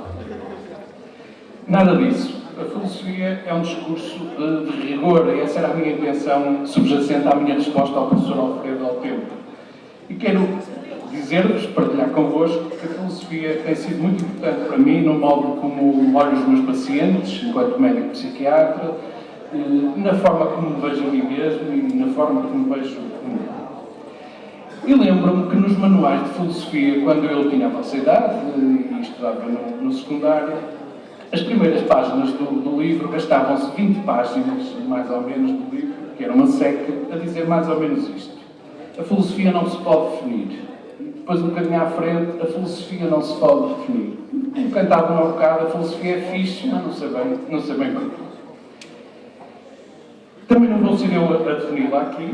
Nada disso. A filosofia é um discurso de rigor, e essa era a minha intenção subjacente à minha resposta ao professor Alfredo ao tempo. E quero dizer-vos, partilhar convosco, que a filosofia tem sido muito importante para mim no modo como olho os meus pacientes, enquanto médico psiquiatra, na forma como me vejo a mim mesmo e na forma como vejo o mundo. E lembro-me que nos manuais de filosofia, quando eu tinha a vossa idade e estudava no secundário, as primeiras páginas do livro gastavam-se 20 páginas, mais ou menos, do livro, que era uma seca, a dizer mais ou menos isto. A filosofia não se pode definir. Depois, um bocadinho à frente, a filosofia não se pode definir. Como cantavam há bocado, a filosofia é fixe, mas não sei bem como. Também não vou ser eu a defini-la aqui,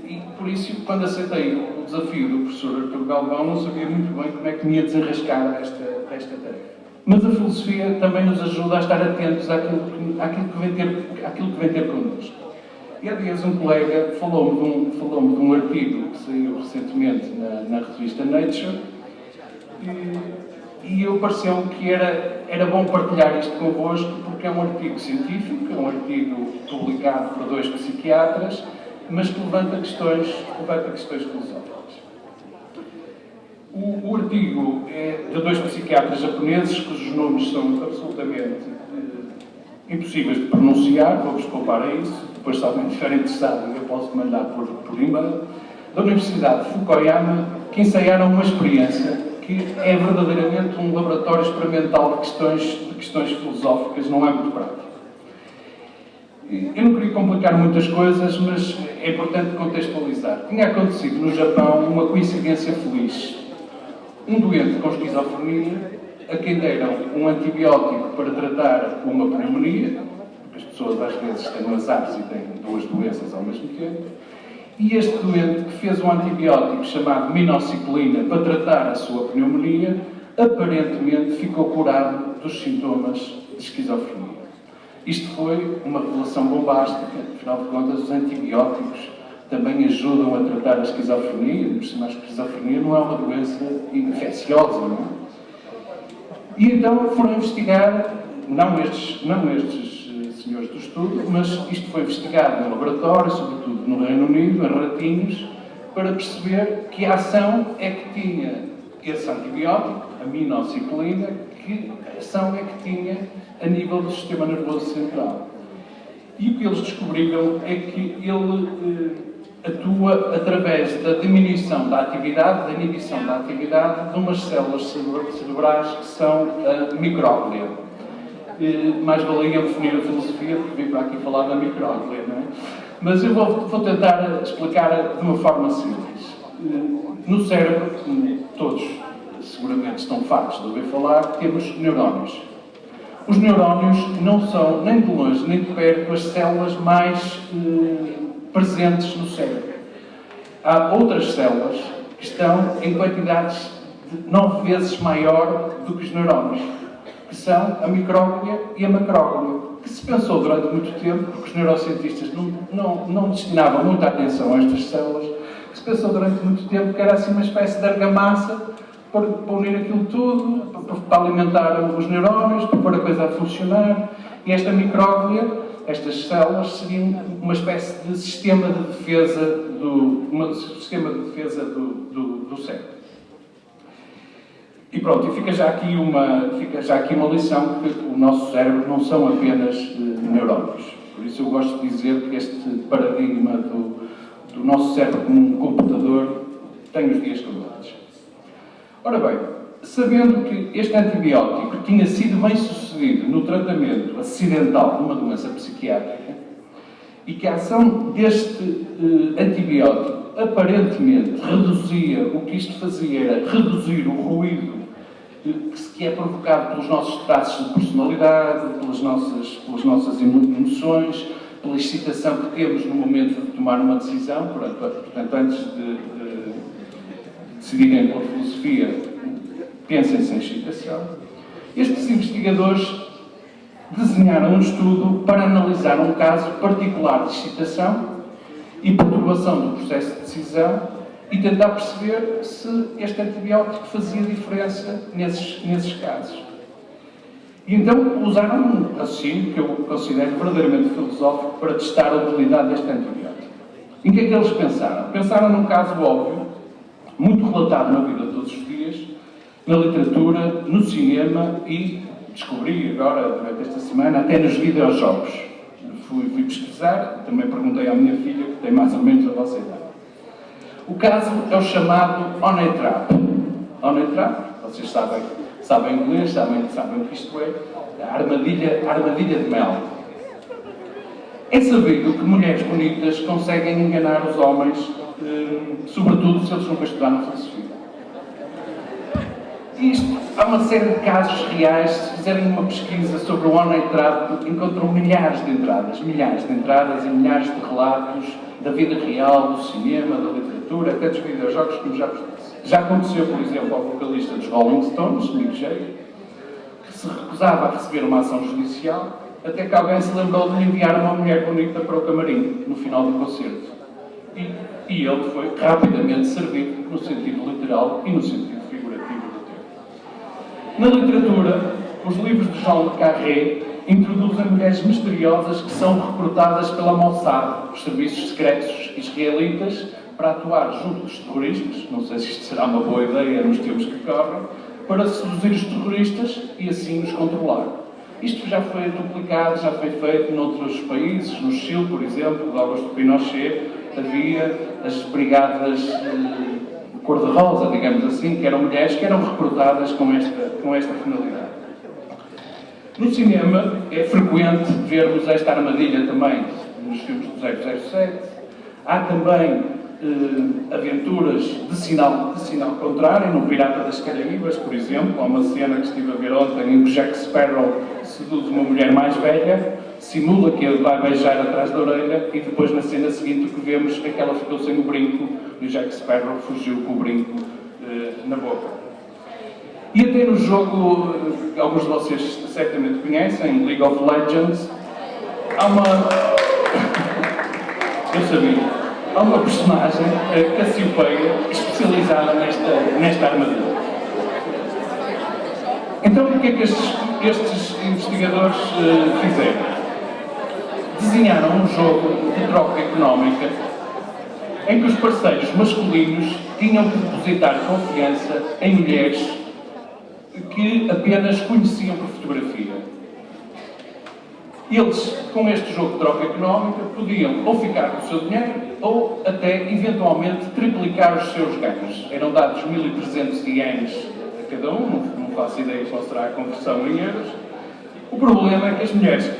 e por isso, quando aceitei o desafio do professor Arturo Galvão, não sabia muito bem como é que me ia desenrascar desta tarefa. Mas a filosofia também nos ajuda a estar atentos àquilo que vem ter connosco. E há dias um colega falou-me de um artigo que saiu recentemente na revista Nature, e eu pareceu-me que era bom partilhar isto convosco, porque é um artigo científico, é um artigo publicado por 2 psiquiatras, mas que levanta questões filosóficas. O artigo é de 2 psiquiatras japoneses, cujos nomes são absolutamente impossíveis de pronunciar, vou-vos poupar a isso. Depois, se alguém estiver interessado, eu posso mandar por e-mail. da Universidade de Fukuyama que ensaiaram uma experiência que é verdadeiramente um laboratório experimental de questões filosóficas no âmbito prático. Eu não queria complicar muitas coisas, mas é importante contextualizar. Tinha acontecido no Japão uma coincidência feliz. Um doente com esquizofrenia, a quem deram um antibiótico para tratar uma pneumonia, porque as pessoas às vezes têm azares e têm duas doenças ao mesmo tempo, e este doente que fez um antibiótico chamado minoxidilina para tratar a sua pneumonia, aparentemente ficou curado dos sintomas de esquizofrenia. Isto foi uma revelação bombástica. Afinal de contas, os antibióticos também ajudam a tratar a esquizofrenia, por cima a esquizofrenia não é uma doença infecciosa, não é? E então foram investigar, não estes senhores do estudo, mas isto foi investigado no laboratório, sobretudo no Reino Unido, em ratinhos, para perceber que ação é que tinha esse antibiótico, a minoxidilina, que ação é que tinha a nível do sistema nervoso central. E o que eles descobriram é que ele atua através da diminuição da atividade, da inibição da atividade de umas células cerebrais que são a micróglia. Mais valia definir a filosofia, porque vim para aqui falar da micróglia, não é? Mas eu vou tentar explicar de uma forma simples. No cérebro, como todos seguramente estão fartos de ouvir falar, temos neurónios. Os neurónios não são, nem de longe nem de perto, as células mais presentes no cérebro. Há outras células que estão em quantidades de 9 vezes maior do que os neurónios, que são a micróglia e a macróglia, que se pensou durante muito tempo, porque os neurocientistas não destinavam muita atenção a estas células, que se pensou durante muito tempo que era assim uma espécie de argamassa para unir aquilo tudo, para alimentar os neurónios, para pôr a coisa a funcionar, e esta micróglia, estas células, seriam uma espécie de sistema de defesa do cérebro. E pronto, e fica já aqui uma lição que o nosso cérebro não são apenas neurónios. Por isso eu gosto de dizer que este paradigma do nosso cérebro como um computador tem os dias contados. Ora bem, sabendo que este antibiótico tinha sido bem sucedido no tratamento acidental de uma doença psiquiátrica e que a ação deste antibiótico aparentemente reduzia, o que isto fazia era reduzir o ruído que é provocado pelos nossos traços de personalidade, pelas nossas emoções, pela excitação que temos no momento de tomar uma decisão. Portanto, antes de decidirem pela filosofia, pensem sem excitação. Estes investigadores desenharam um estudo para analisar um caso particular de excitação e perturbação do processo de decisão e tentar perceber se este antibiótico fazia diferença nesses casos. E então usaram um raciocínio que eu considero verdadeiramente filosófico para testar a utilidade deste antibiótico. Em que é que eles pensaram? Pensaram num caso óbvio, muito relatado na vida de todos os dias, na literatura, no cinema e, descobri agora, durante esta semana, até nos videojogos. Fui pesquisar, também perguntei à minha filha, que tem mais ou menos a vossa idade. O caso é o chamado Honey Trap. Honey Trap, vocês sabem inglês, sabem o que isto é, a armadilha de mel. É sabido que mulheres bonitas conseguem enganar os homens, sobretudo se eles nunca estudaram filosofia. Isto, há uma série de casos reais. Se fizerem uma pesquisa sobre o Honey Trap, encontram milhares de entradas e milhares de relatos da vida real, do cinema, da literatura, até dos videojogos, como já vos disse. Já aconteceu, por exemplo, ao vocalista dos Rolling Stones, Mick Jagger, que se recusava a receber uma ação judicial, até que alguém se lembrou de lhe enviar uma mulher bonita para o camarim, no final do concerto. E ele foi rapidamente servido, no sentido literal e no sentido figurativo do termo. Na literatura, os livros de Jean Le Carré introduzem mulheres misteriosas que são recrutadas pela Mossad, os serviços secretos israelitas, para atuar junto dos terroristas, não sei se isto será uma boa ideia nos tempos que correm, para seduzir os terroristas e assim os controlar. Isto já foi duplicado, já foi feito noutros países, no Chile, por exemplo, de Augusto Pinochet, havia as brigadas cor-de-rosa, digamos assim, que eram mulheres que eram recrutadas com esta finalidade. No cinema é frequente vermos esta armadilha também nos filmes do 007. Há também aventuras de sinal contrário, no Pirata das Caraíbas, por exemplo. Há uma cena que estive a ver ontem em que Jack Sparrow seduz uma mulher mais velha, simula que ele vai beijar atrás da orelha e depois na cena seguinte o que vemos é que ela ficou sem o brinco e o Jack Sparrow fugiu com o brinco na boca. E até no jogo, que alguns de vocês certamente conhecem, League of Legends, há uma... Eu sabia. Há uma personagem, Cassiopeia, especializada nesta armadilha. Então, o que é que estes investigadores fizeram? Desenharam um jogo de troca económica em que os parceiros masculinos tinham que depositar confiança em mulheres que apenas conheciam por fotografia. Eles, com este jogo de troca económica, podiam ou ficar com o seu dinheiro ou até, eventualmente, triplicar os seus ganhos. Eram dados 1.300 ienes a cada um, não faço ideia qual será a conversão em euros. O problema é que as mulheres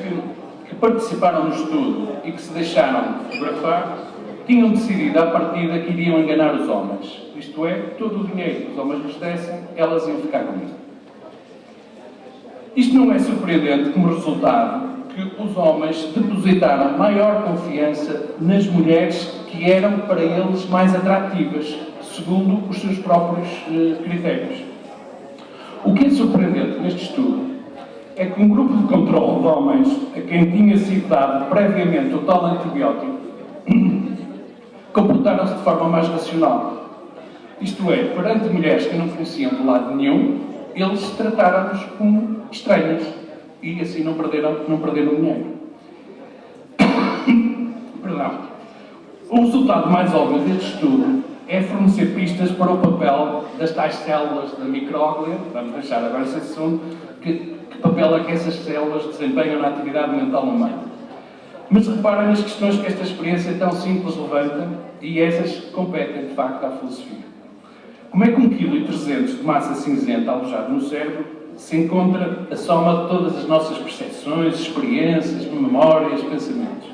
que participaram no estudo e que se deixaram fotografar tinham decidido à partida que iriam enganar os homens. Isto é, todo o dinheiro que os homens lhes dessem, elas iam ficar com ele. Isto não é surpreendente como resultado que os homens depositaram maior confiança nas mulheres que eram para eles mais atrativas, segundo os seus próprios critérios. O que é surpreendente neste estudo é que um grupo de controle de homens a quem tinha sido dado previamente o tal antibiótico comportaram-se de forma mais racional. Isto é, perante mulheres que não conheciam de lado nenhum, eles trataram-nos como estranhas e assim não perderam dinheiro. Perdão. O resultado mais óbvio deste estudo é fornecer pistas para o papel das tais células da micróglia, vamos deixar agora esse assunto, que papel é que essas células desempenham na atividade mental humana. Mas reparem nas questões que esta experiência tão simples levanta e essas competem de facto à filosofia. Como é que 1,3 kg de massa cinzenta alojado no cérebro se encontra a soma de todas as nossas percepções, experiências, memórias, pensamentos?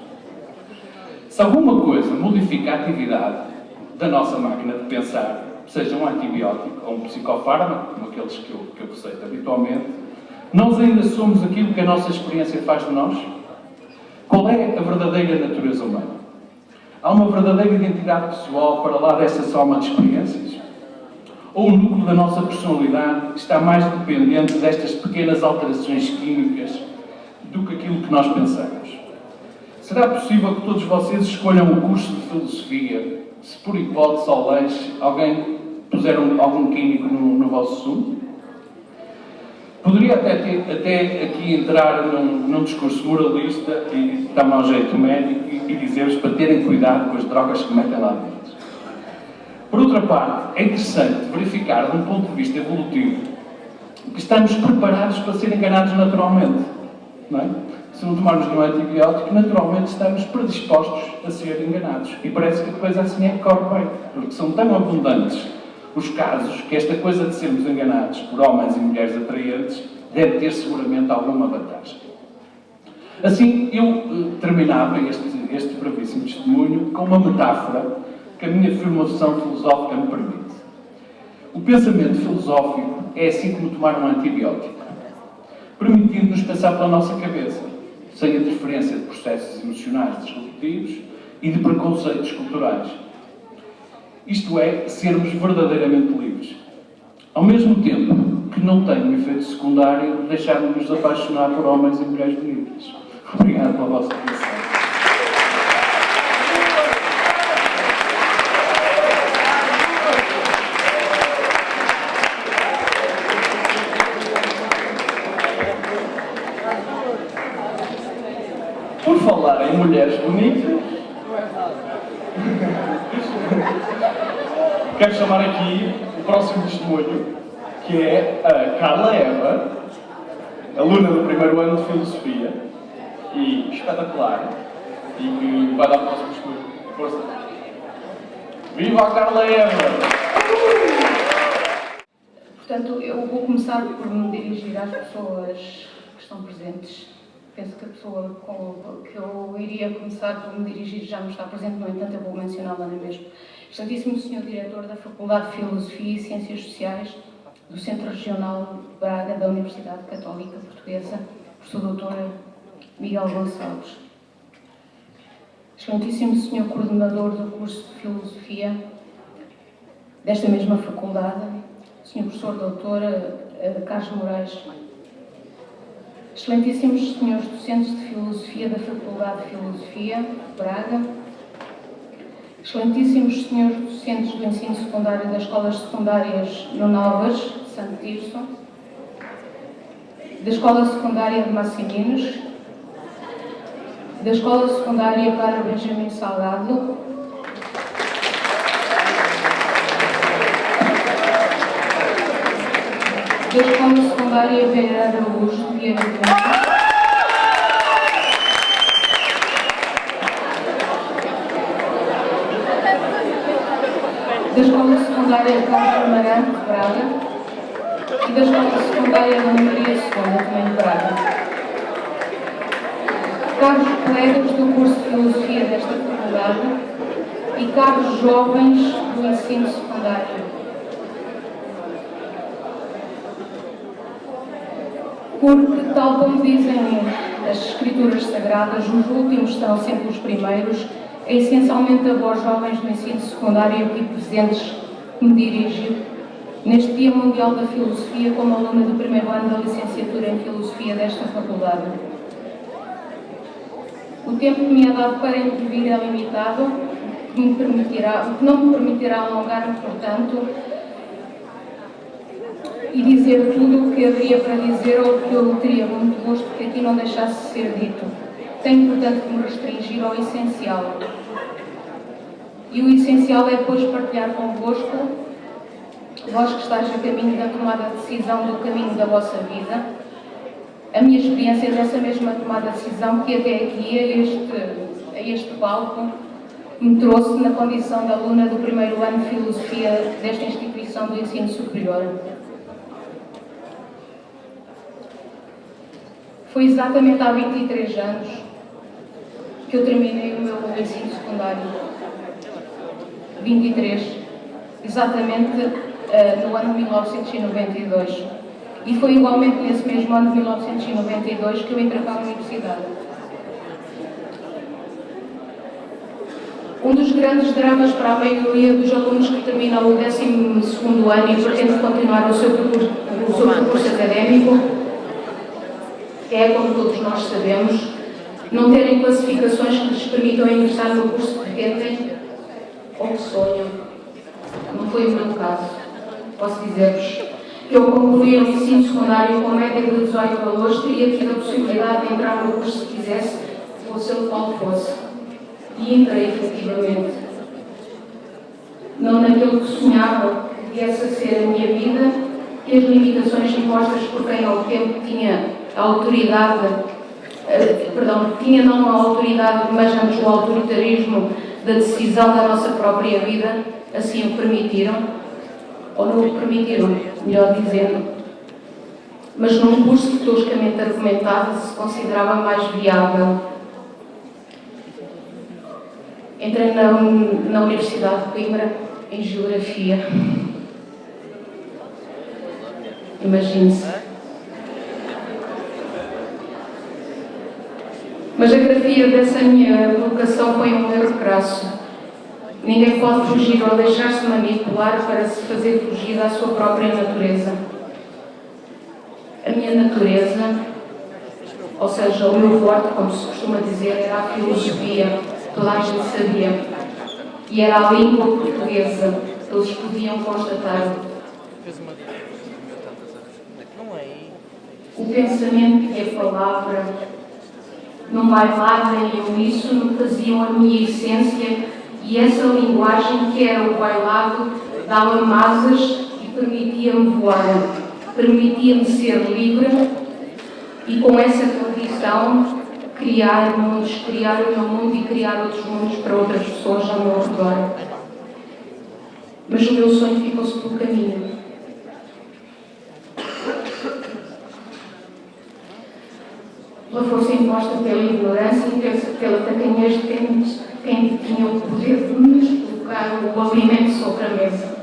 Se alguma coisa modifica a atividade da nossa máquina de pensar, seja um antibiótico ou um psicofármaco, como aqueles que eu receito habitualmente, nós ainda somos aquilo que a nossa experiência faz de nós? Qual é a verdadeira natureza humana? Há uma verdadeira identidade pessoal para lá dessa soma de experiências? Ou o núcleo da nossa personalidade está mais dependente destas pequenas alterações químicas do que aquilo que nós pensamos? Será possível que todos vocês escolham o curso de filosofia se, por hipótese, ao lanche, alguém puser algum químico no vosso sumo? Poderia até aqui entrar num discurso moralista e dar-me ao jeito médico e dizer-vos para terem cuidado com as drogas que metem lá dentro. Por outra parte, é interessante verificar, de um ponto de vista evolutivo, que estamos preparados para ser enganados naturalmente. Não é? Se não tomarmos nenhum antibiótico, naturalmente estamos predispostos a ser enganados. E parece que depois assim é que corre bem, porque são tão abundantes os casos que esta coisa de sermos enganados por homens e mulheres atraentes deve ter seguramente alguma vantagem. Assim, eu terminava este brevíssimo testemunho com uma metáfora que a minha formação filosófica me permite. O pensamento filosófico é assim como tomar um antibiótico, permitindo-nos pensar pela nossa cabeça, sem interferência de processos emocionais disruptivos e de preconceitos culturais. Isto é, sermos verdadeiramente livres. Ao mesmo tempo que não tem um efeito secundário de deixarmos-nos apaixonar por homens e mulheres bonitas. Obrigado pela vossa atenção. Por falar em mulheres bonitas, quero chamar aqui o próximo testemunho, que é a Carla Eva, aluna do primeiro ano de Filosofia, e espetacular, e que vai dar o próximo testemunho. Força! Viva a Carla Eva! Portanto, eu vou começar por me dirigir às pessoas que estão presentes. Penso que a pessoa que eu iria começar por me dirigir já não está presente, no entanto eu vou mencioná-la na mesma. Excelentíssimo Sr. Diretor da Faculdade de Filosofia e Ciências Sociais do Centro Regional de Braga da Universidade Católica Portuguesa, professor Dr. Miguel Gonçalves. Excelentíssimo Sr. Coordenador do curso de Filosofia desta mesma faculdade, Sr. Professor Dr. Carlos Moraes. Excelentíssimos Senhores Docentes de Filosofia da Faculdade de Filosofia de Braga. Excelentíssimos Senhores Docentes do Ensino Secundário das Escolas Secundárias Novas de Santo Tirso, da Escola Secundária de Massiminos, da Escola Secundária para Benjamin Salgado, da Escola Secundária Vera Araújo de Araújo, da Escola Secundária Carlos Amarante de Braga e da Escola Secundária Dona Maria II, também de Braga. Caros colegas do curso de Filosofia desta faculdade e caros jovens do ensino secundário. Porque, tal como dizem as Escrituras Sagradas, os últimos serão sempre os primeiros, é essencialmente a vós, jovens do ensino secundário aqui presentes, que me dirijo neste Dia Mundial da Filosofia como aluna do primeiro ano da licenciatura em Filosofia desta faculdade. O tempo que me é dado para intervir é limitado, o que não me permitirá alongar-me, portanto, e dizer tudo o que haveria para dizer ou que eu teria muito gosto que aqui não deixasse de ser dito. Tenho, portanto, que me restringir ao essencial. E o essencial é, depois, partilhar convosco, vós que estáis a caminho da tomada de decisão do caminho da vossa vida, a minha experiência dessa mesma tomada de decisão que até aqui, a este palco, me trouxe na condição de aluna do primeiro ano de Filosofia desta instituição do ensino superior. Foi exatamente há 23 anos que eu terminei o meu ensino secundário. 23. Exatamente no ano de 1992. E foi igualmente nesse mesmo ano de 1992 que eu entrei para a universidade. Um dos grandes dramas para a maioria dos alunos que terminam o 12º ano e pretendem continuar o seu percurso académico é, como todos nós sabemos, não terem classificações que lhes permitam ingressar no curso que pretendem ou que sonham. Não foi o meu caso. Posso dizer-vos que eu concluí o ensino secundário com média de 18 valores, teria tido a possibilidade de entrar no curso se quisesse, fosse ele qual fosse. E entrei, efetivamente. Não naquilo que sonhava que viesse a ser a minha vida, que as limitações impostas por quem ao tempo tinha a autoridade, tinha não a autoridade, mas antes o autoritarismo da decisão da nossa própria vida, assim o permitiram, ou não o permitiram, melhor dizendo. Mas num curso que toscamente argumentado se considerava mais viável. Entrei na Universidade de Coimbra em Geografia. Imagine-se. Mas a grafia dessa minha vocação foi um erro crasso. Ninguém pode fugir ou deixar-se manipular para se fazer fugir da sua própria natureza. A minha natureza, ou seja, o meu forte, como se costuma dizer, era a filosofia, toda a gente sabia. E era a língua portuguesa, todos podiam constatar. O pensamento e a palavra, num bailado em uníssono, faziam a minha essência, e essa linguagem que era o bailado dava-me asas e permitia-me voar, permitia-me ser livre e, com essa condição, criar mundos, criar o meu mundo e criar outros mundos para outras pessoas ao meu redor. mas o meu sonho ficou-se pelo caminho. Pela força imposta pela ignorância e pela tacanhez de quem tinha o poder de nos colocar o alimento sobre a mesa.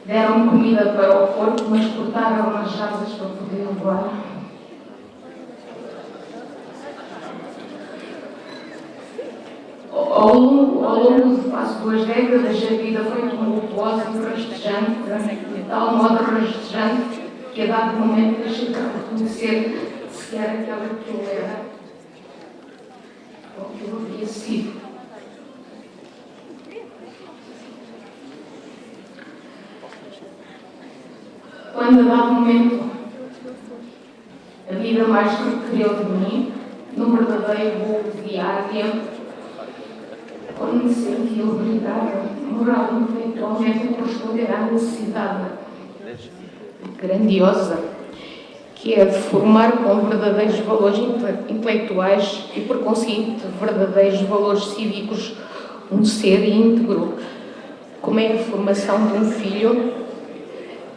Deram comida para o corpo, mas cortaram as asas para poder voar. Ao longo de quase 2 décadas, a vida foi tumultuosa e rastejante, de tal modo rastejante que a dado momento deixei de reconhecer sequer aquela que eu era, ou que eu havia sido. Quando a dado momento a vida mais requereu de mim, num verdadeiro voo de águia, quando me senti obrigada, moral e intelectualmente, a corresponder à necessidade grandiosa que é de formar com verdadeiros valores intelectuais e, por conseguinte, verdadeiros valores cívicos, um ser íntegro, como é a formação de um filho,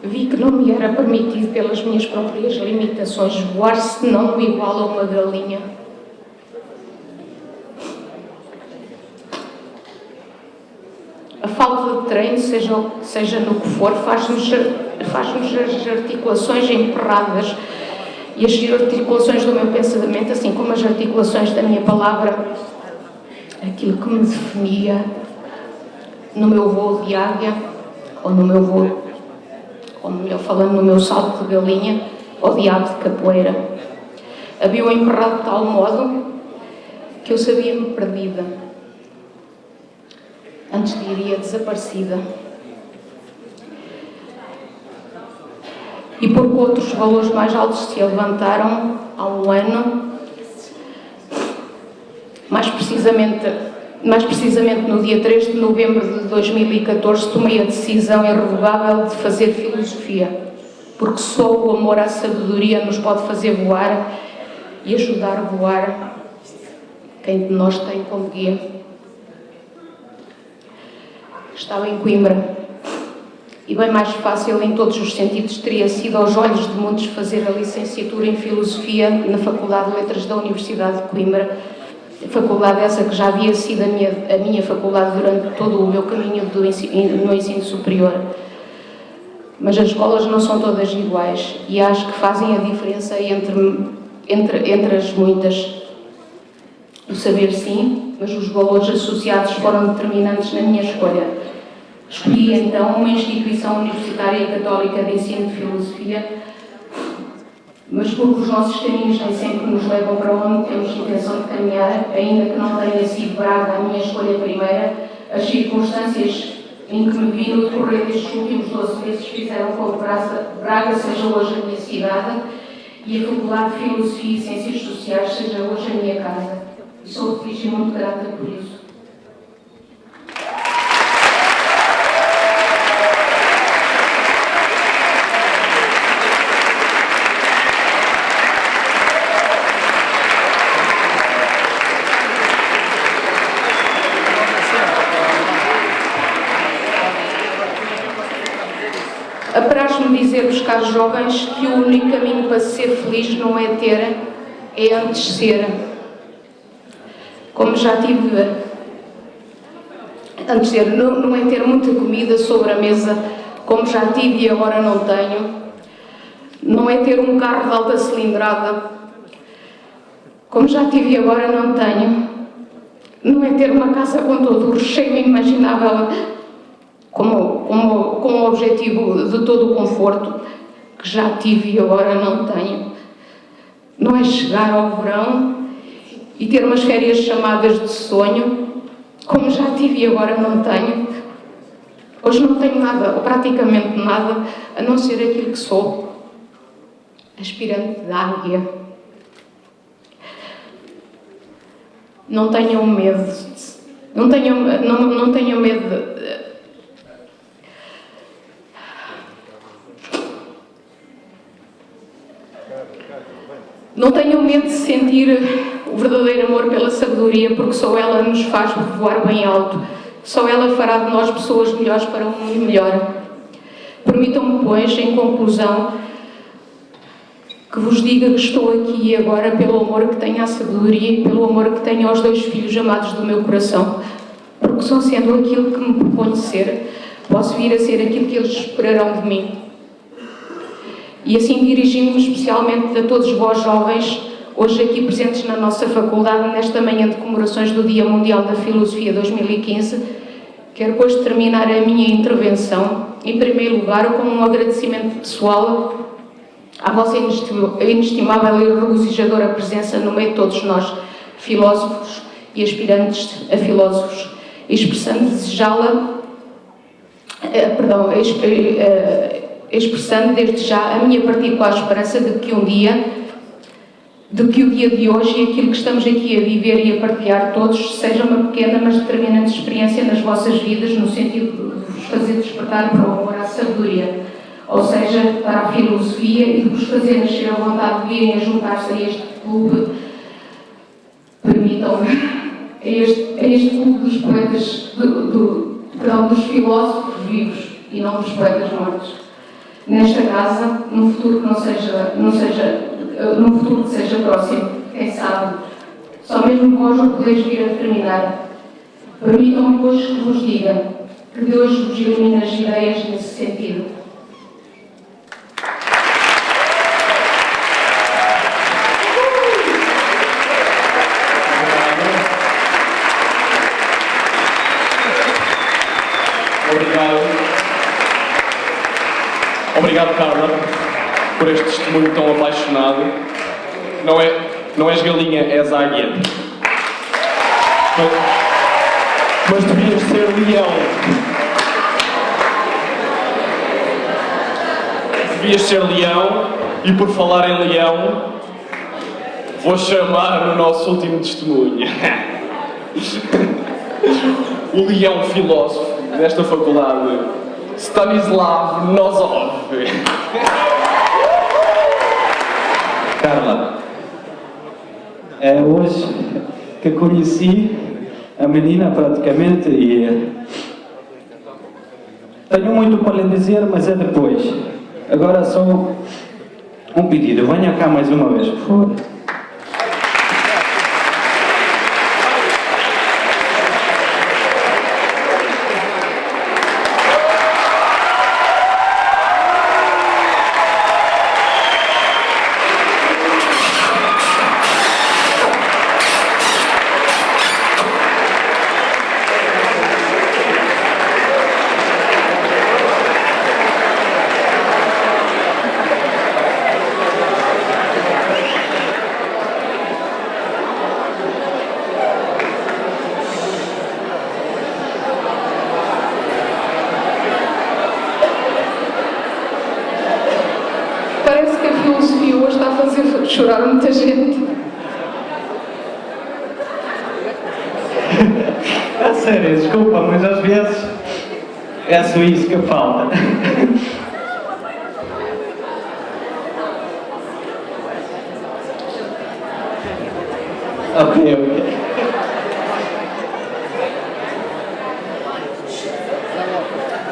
vi que não me era permitido, pelas minhas próprias limitações, voar senão igual a uma galinha. A falta de treino, seja no que for, faz-nos as articulações emperradas e as articulações do meu pensamento, assim como as articulações da minha palavra, aquilo que me definia no meu voo de águia, ou no meu voo, ou melhor falando, no meu salto de galinha, ou de ave de capoeira. Havia-o emperrado de tal modo que eu sabia-me perdida. Antes diria desaparecida. E porque outros valores mais altos se levantaram há um ano, mais precisamente no dia 3 de novembro de 2014, tomei a decisão irrevogável de fazer filosofia, porque só o amor à sabedoria nos pode fazer voar e ajudar a voar quem de nós tem como guia. Estava em Coimbra e bem mais fácil em todos os sentidos teria sido aos olhos de muitos fazer a licenciatura em Filosofia na Faculdade de Letras da Universidade de Coimbra, faculdade essa que já havia sido a minha faculdade durante todo o meu caminho no ensino superior. Mas as escolas não são todas iguais e acho que fazem a diferença entre as muitas. O saber sim, mas os valores associados foram determinantes na minha escolha. Escolhi então uma instituição universitária católica de ensino de filosofia, mas porque os nossos caminhos nem sempre nos levam para onde temos intenção de caminhar, ainda que não tenha sido Braga a minha escolha primeira, as circunstâncias em que me vi no decorrer destes últimos 12 meses fizeram com que Braga seja hoje a minha cidade e a Faculdade de Filosofia e Ciências Sociais seja hoje a minha casa. E sou feliz e muito grata por isso. Apraz-me dizer-vos, caros jovens, que o único caminho para ser feliz não é ter, é antes ser. Como já tive antes de ser, não é ter muita comida sobre a mesa, como já tive e agora não tenho. Não é ter um carro de alta cilindrada, como já tive e agora não tenho. Não é ter uma casa com todo o recheio imaginável, como o objetivo de todo o conforto, que já tive e agora não tenho. Não é chegar ao verão e ter umas férias chamadas de sonho, como já tive e agora não tenho. Hoje não tenho nada, ou praticamente nada, a não ser aquilo que sou, aspirante de águia. Não tenham medo, não tenham medo Não tenham medo de sentir o verdadeiro amor pela sabedoria, porque só ela nos faz voar bem alto. Só ela fará de nós pessoas melhores para um mundo melhor. Permitam-me, pois, em conclusão, que vos diga que estou aqui agora pelo amor que tenho à sabedoria e pelo amor que tenho aos 2 filhos amados do meu coração. Porque só sendo aquilo que me proponho ser, posso vir a ser aquilo que eles esperarão de mim. E assim dirigindo-me especialmente a todos vós jovens, hoje aqui presentes na nossa faculdade, nesta manhã de comemorações do Dia Mundial da Filosofia 2015, quero, pois, terminar a minha intervenção, em primeiro lugar, com um agradecimento pessoal à vossa inestimável e regozijadora presença no meio de todos nós, filósofos e aspirantes a filósofos, expressando expressando desde já a minha particular esperança de que o dia de hoje e aquilo que estamos aqui a viver e a partilhar todos seja uma pequena mas determinante experiência nas vossas vidas, no sentido de vos fazer despertar para o amor à sabedoria, ou seja, para a filosofia, e de vos fazer nascer a vontade de virem a juntar-se a este clube, permitam-me, a este clube dos poetas, dos filósofos vivos e não dos poetas mortos. Nesta casa, num futuro que num futuro que seja próximo, quem sabe, só mesmo vós o podeis vir a terminar. Permitam-me, pois, que vos diga que Deus vos ilumine as ideias nesse sentido. Obrigado, Carla, por este testemunho tão apaixonado. Não és galinha, és águia. Mas devias ser leão. Devias ser leão, e por falar em leão, vou chamar o nosso último testemunho. O leão filósofo desta faculdade, Stanislav Nosov. Carla, é hoje que conheci a menina praticamente e tenho muito para lhe dizer, mas é depois. Agora só um pedido, venha cá mais uma vez, por favor. Chorar muita gente. A sério, desculpa, mas às vezes é só isso que falta. Ok.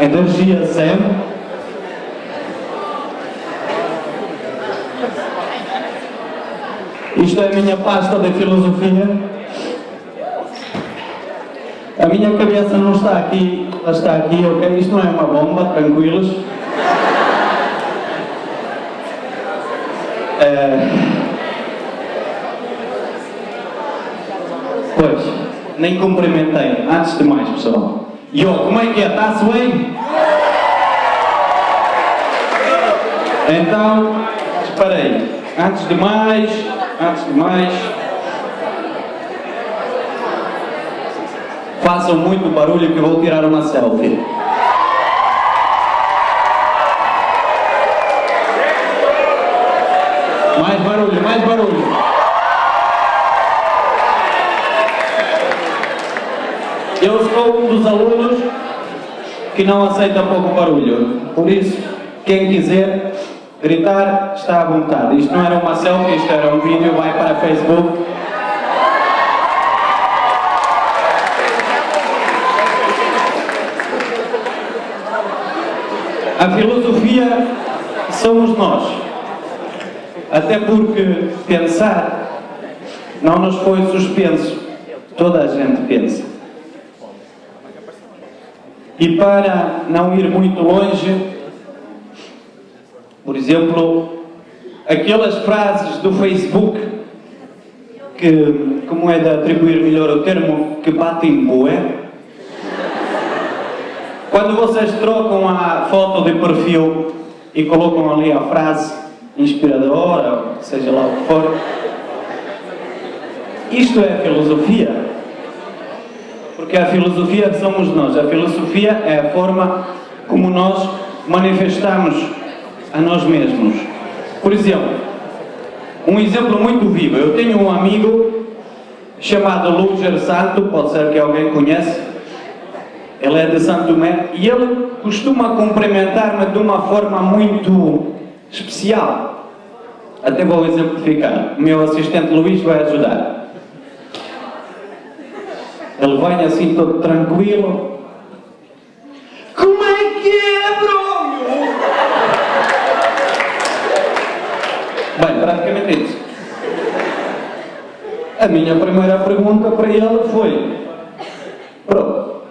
Energia Zen. Isto é a minha pasta de filosofia. A minha cabeça não está aqui, ela está aqui, ok? Isto não é uma bomba, tranquilos. Pois, nem cumprimentei. Antes de mais, pessoal. Como é que é? Está-se bem? Então, espera aí. Antes de mais, façam muito barulho que eu vou tirar uma selfie. Mais barulho. Eu sou um dos alunos que não aceita pouco barulho. Por isso, quem quiser gritar, está à vontade. Isto não era uma selfie, isto era um vídeo, vai para Facebook. A filosofia somos nós. Até porque pensar não nos foi suspenso. Toda a gente pensa. E para não ir muito longe, por exemplo, aquelas frases do Facebook que, como é de atribuir melhor o termo, que batem bué. Quando vocês trocam a foto de perfil e colocam ali a frase inspiradora, seja lá o que for, isto é a filosofia. Porque a filosofia somos nós. A filosofia é a forma como nós manifestamos a nós mesmos. Por exemplo, um exemplo muito vivo. Eu tenho um amigo chamado Lúger Santo, pode ser que alguém conhece. Ele é de Santo Tomé e ele costuma cumprimentar-me de uma forma muito especial. Até vou exemplificar. O meu assistente Luís vai ajudar. Ele vem assim todo tranquilo. Como é que é, bro? Bem, praticamente isso. A minha primeira pergunta para ele foi: bro,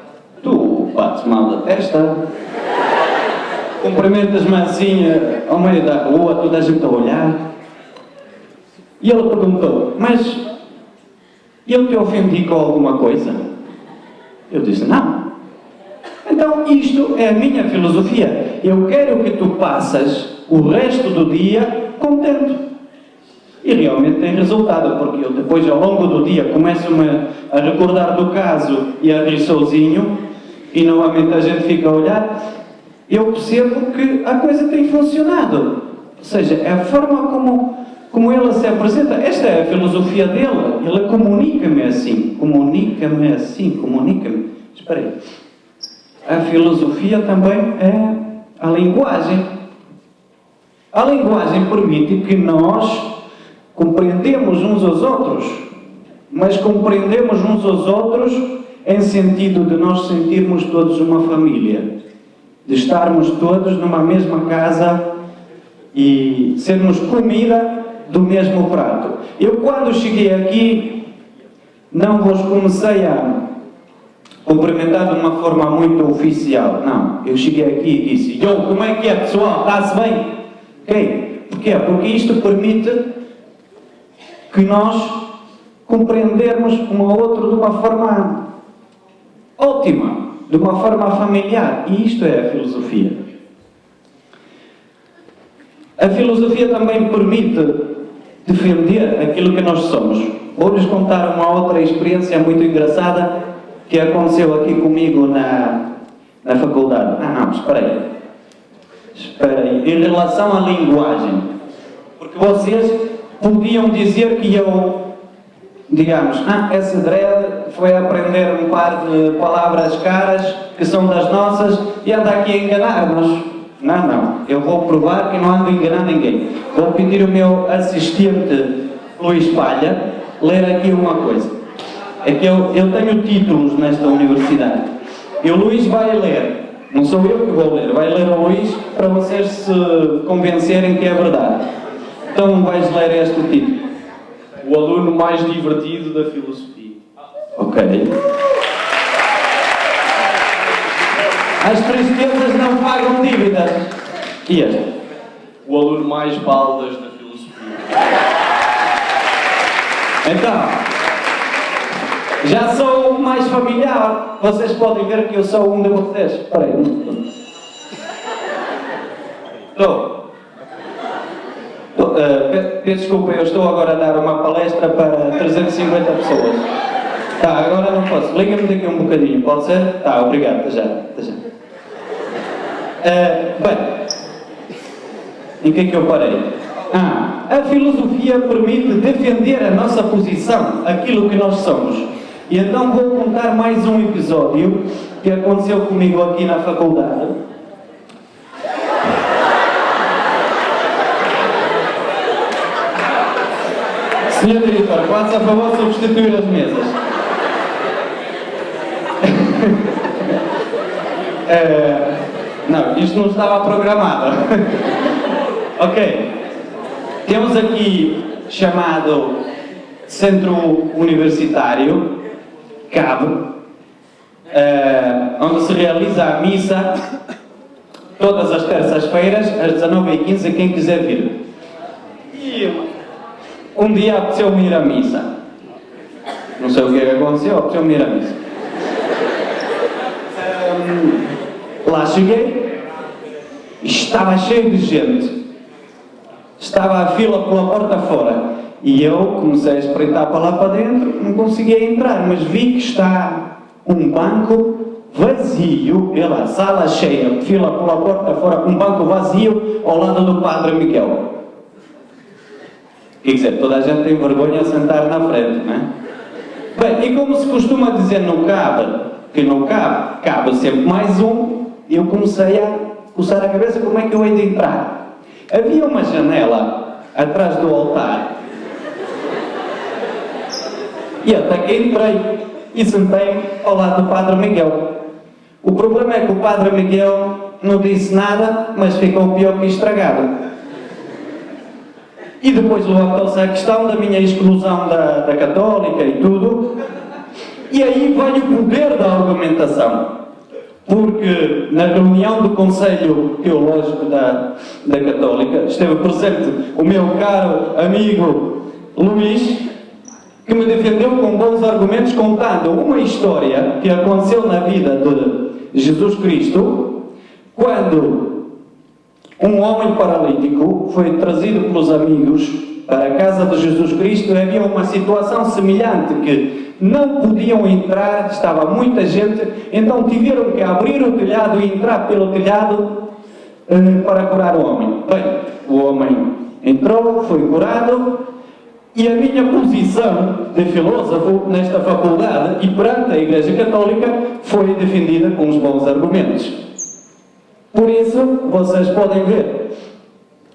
tu bates mal da testa? Cumprimentas-me assim ao meio da rua, toda a gente a olhar. E ele perguntou: mas eu te ofendi com alguma coisa? Eu disse: não. Então isto é a minha filosofia. Eu quero que tu passas o resto do dia contente. E realmente tem resultado, porque eu depois ao longo do dia começo-me a recordar do caso e a rir sozinho, e novamente a gente fica a olhar, eu percebo que a coisa tem funcionado. Ou seja, é a forma como ele se apresenta. Esta é a filosofia dele. Ele comunica-me assim. Comunica-me assim. Comunica-me. Espera aí. A filosofia também é a linguagem. A linguagem permite que nós compreendemos uns aos outros. Mas compreendemos uns aos outros em sentido de nós sentirmos todos uma família. De estarmos todos numa mesma casa e sermos comida do mesmo prato. Eu quando cheguei aqui não vos comecei a cumprimentar de uma forma muito oficial. Não, eu cheguei aqui e disse: "Yo, como é que é, pessoal? Está-se bem?" Ok? Porquê? Porque isto permite que nós compreendermos um ao outro de uma forma ótima, de uma forma familiar. E isto é a filosofia. A filosofia também permite defender aquilo que nós somos. Vou-lhes contar uma outra experiência muito engraçada que aconteceu aqui comigo na faculdade. Não, espera aí. Em relação à linguagem. Porque vocês podiam dizer que eu, digamos, esse dread foi aprender um par de palavras caras que são das nossas e anda aqui a enganar-nos. Não. Eu vou provar que não ando a enganar ninguém. Vou pedir ao meu assistente Luís Palha ler aqui uma coisa. É que eu tenho títulos nesta universidade. E o Luís vai ler. Não sou eu que vou ler. Vai ler o Luís para vocês se convencerem que é verdade. Então vais ler este título. O aluno mais divertido da filosofia. Ok. As tristezas não pagam dívidas. E este? O aluno mais baldas da filosofia. Então, já sou mais familiar. Vocês podem ver que eu sou um de vocês. Espera aí. Peço desculpa, eu estou agora a dar uma palestra para 350 pessoas. Tá, agora não posso. Liga-me daqui um bocadinho, pode ser? Tá, obrigado. Até já. Bem, em que é que eu parei? A filosofia permite defender a nossa posição, aquilo que nós somos. E então vou contar mais um episódio que aconteceu comigo aqui na faculdade. Senhor diretor, faça a favor de substituir as mesas. Não, isto não estava programado. Ok. Temos aqui chamado Centro Universitário, CAB, onde se realiza a missa todas as terças-feiras, às 19h15, quem quiser vir. E um dia apeteceu-me ir à missa. Não sei o que é que aconteceu, apeteceu-me ir à missa. Lá cheguei, estava cheio de gente. Estava a fila pela porta fora. E eu comecei a espreitar para lá para dentro, não conseguia entrar, mas vi que está um banco vazio, pela sala cheia, fila pela porta fora, um banco vazio ao lado do Padre Miguel. Quer dizer, toda a gente tem vergonha de sentar na frente, não é? Bem, e como se costuma dizer no CAB, que no CAB cabe sempre mais um, eu comecei a coçar a cabeça como é que eu hei de entrar. Havia uma janela atrás do altar e até que entrei e sentei ao lado do Padre Miguel. O problema é que o Padre Miguel não disse nada, mas ficou pior que estragado. E depois levantou-se a questão da minha exclusão da Católica e tudo. E aí veio o poder da argumentação. Porque na reunião do Conselho Teológico da Católica esteve presente o meu caro amigo Luís, que me defendeu com bons argumentos, contando uma história que aconteceu na vida de Jesus Cristo, quando um homem paralítico foi trazido pelos amigos para a casa de Jesus Cristo e havia uma situação semelhante, que não podiam entrar, estava muita gente, então tiveram que abrir o telhado e entrar pelo telhado para curar o homem. Bem, o homem entrou, foi curado. E a minha posição de filósofo nesta faculdade e perante a Igreja Católica foi defendida com os bons argumentos. Por isso, vocês podem ver,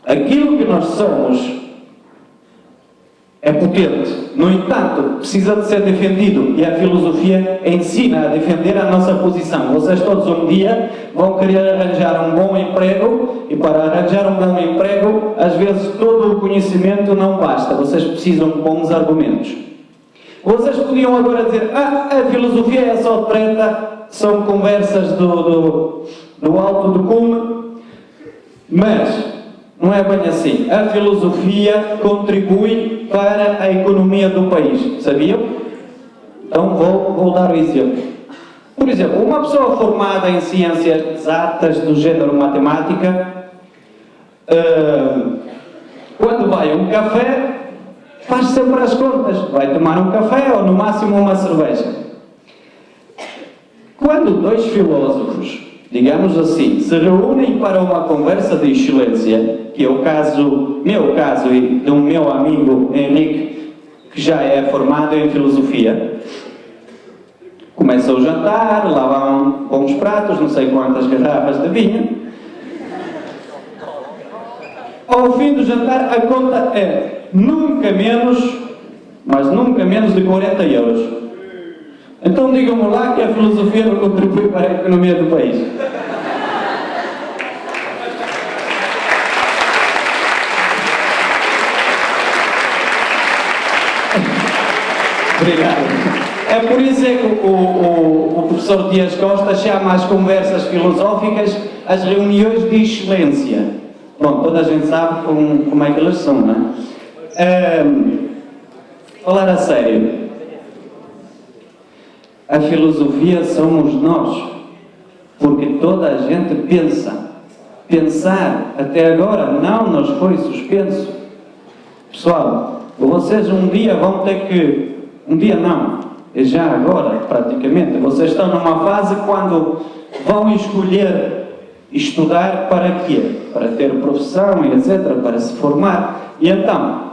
aquilo que nós somos é potente. No entanto, precisa de ser defendido e a filosofia ensina a defender a nossa posição. Vocês todos um dia vão querer arranjar um bom emprego e para arranjar um bom emprego, às vezes todo o conhecimento não basta. Vocês precisam de bons argumentos. Vocês podiam agora dizer, a filosofia é só treta, são conversas do alto do cume, mas não é bem assim. A filosofia contribui para a economia do país. Sabiam? Então vou dar o exemplo. Por exemplo, uma pessoa formada em ciências exatas do género matemática, quando vai a um café, faz sempre as contas. Vai tomar um café ou no máximo uma cerveja. Quando dois filósofos, digamos assim, se reúnem para uma conversa de excelência, que é o meu caso e do meu amigo Henrique, que já é formado em filosofia, começa o jantar, lá vão bons pratos, não sei quantas garrafas de vinho. Ao fim do jantar, a conta é nunca menos, mas nunca menos de 40 euros. Então digam-me lá que a filosofia não contribui para a economia do país. Obrigado. É por isso é que o professor Dias Costa chama as conversas filosóficas as reuniões de excelência. Bom, toda a gente sabe como é que elas são, não é? Falar a sério. A filosofia somos nós, porque toda a gente pensa. Pensar até agora não nos foi suspenso. Pessoal, vocês um dia vão ter que... Um dia não, é já agora praticamente. Vocês estão numa fase quando vão escolher estudar para quê? Para ter profissão e etc., para se formar. E então,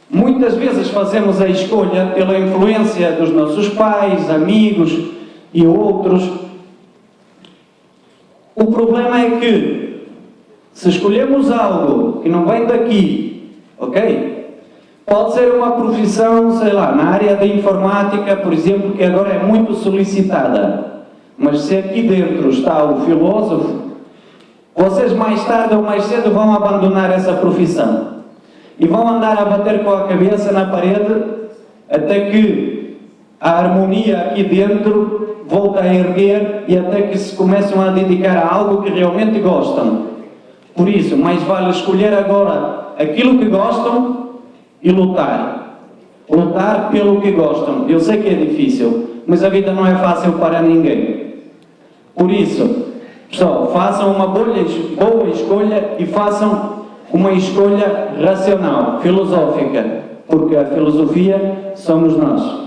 muitas vezes fazemos a escolha pela influência dos nossos pais, amigos e outros. O problema é que, se escolhemos algo que não vem daqui, ok? Pode ser uma profissão, sei lá, na área da informática, por exemplo, que agora é muito solicitada. Mas se aqui dentro está o filósofo, vocês mais tarde ou mais cedo vão abandonar essa profissão e vão andar a bater com a cabeça na parede até que a harmonia aqui dentro volta a erguer e até que se começam a dedicar a algo que realmente gostam. Por isso, mais vale escolher agora aquilo que gostam e lutar. Lutar pelo que gostam. Eu sei que é difícil, mas a vida não é fácil para ninguém. Por isso, pessoal, façam uma boa escolha e façam uma escolha racional, filosófica, porque a filosofia somos nós.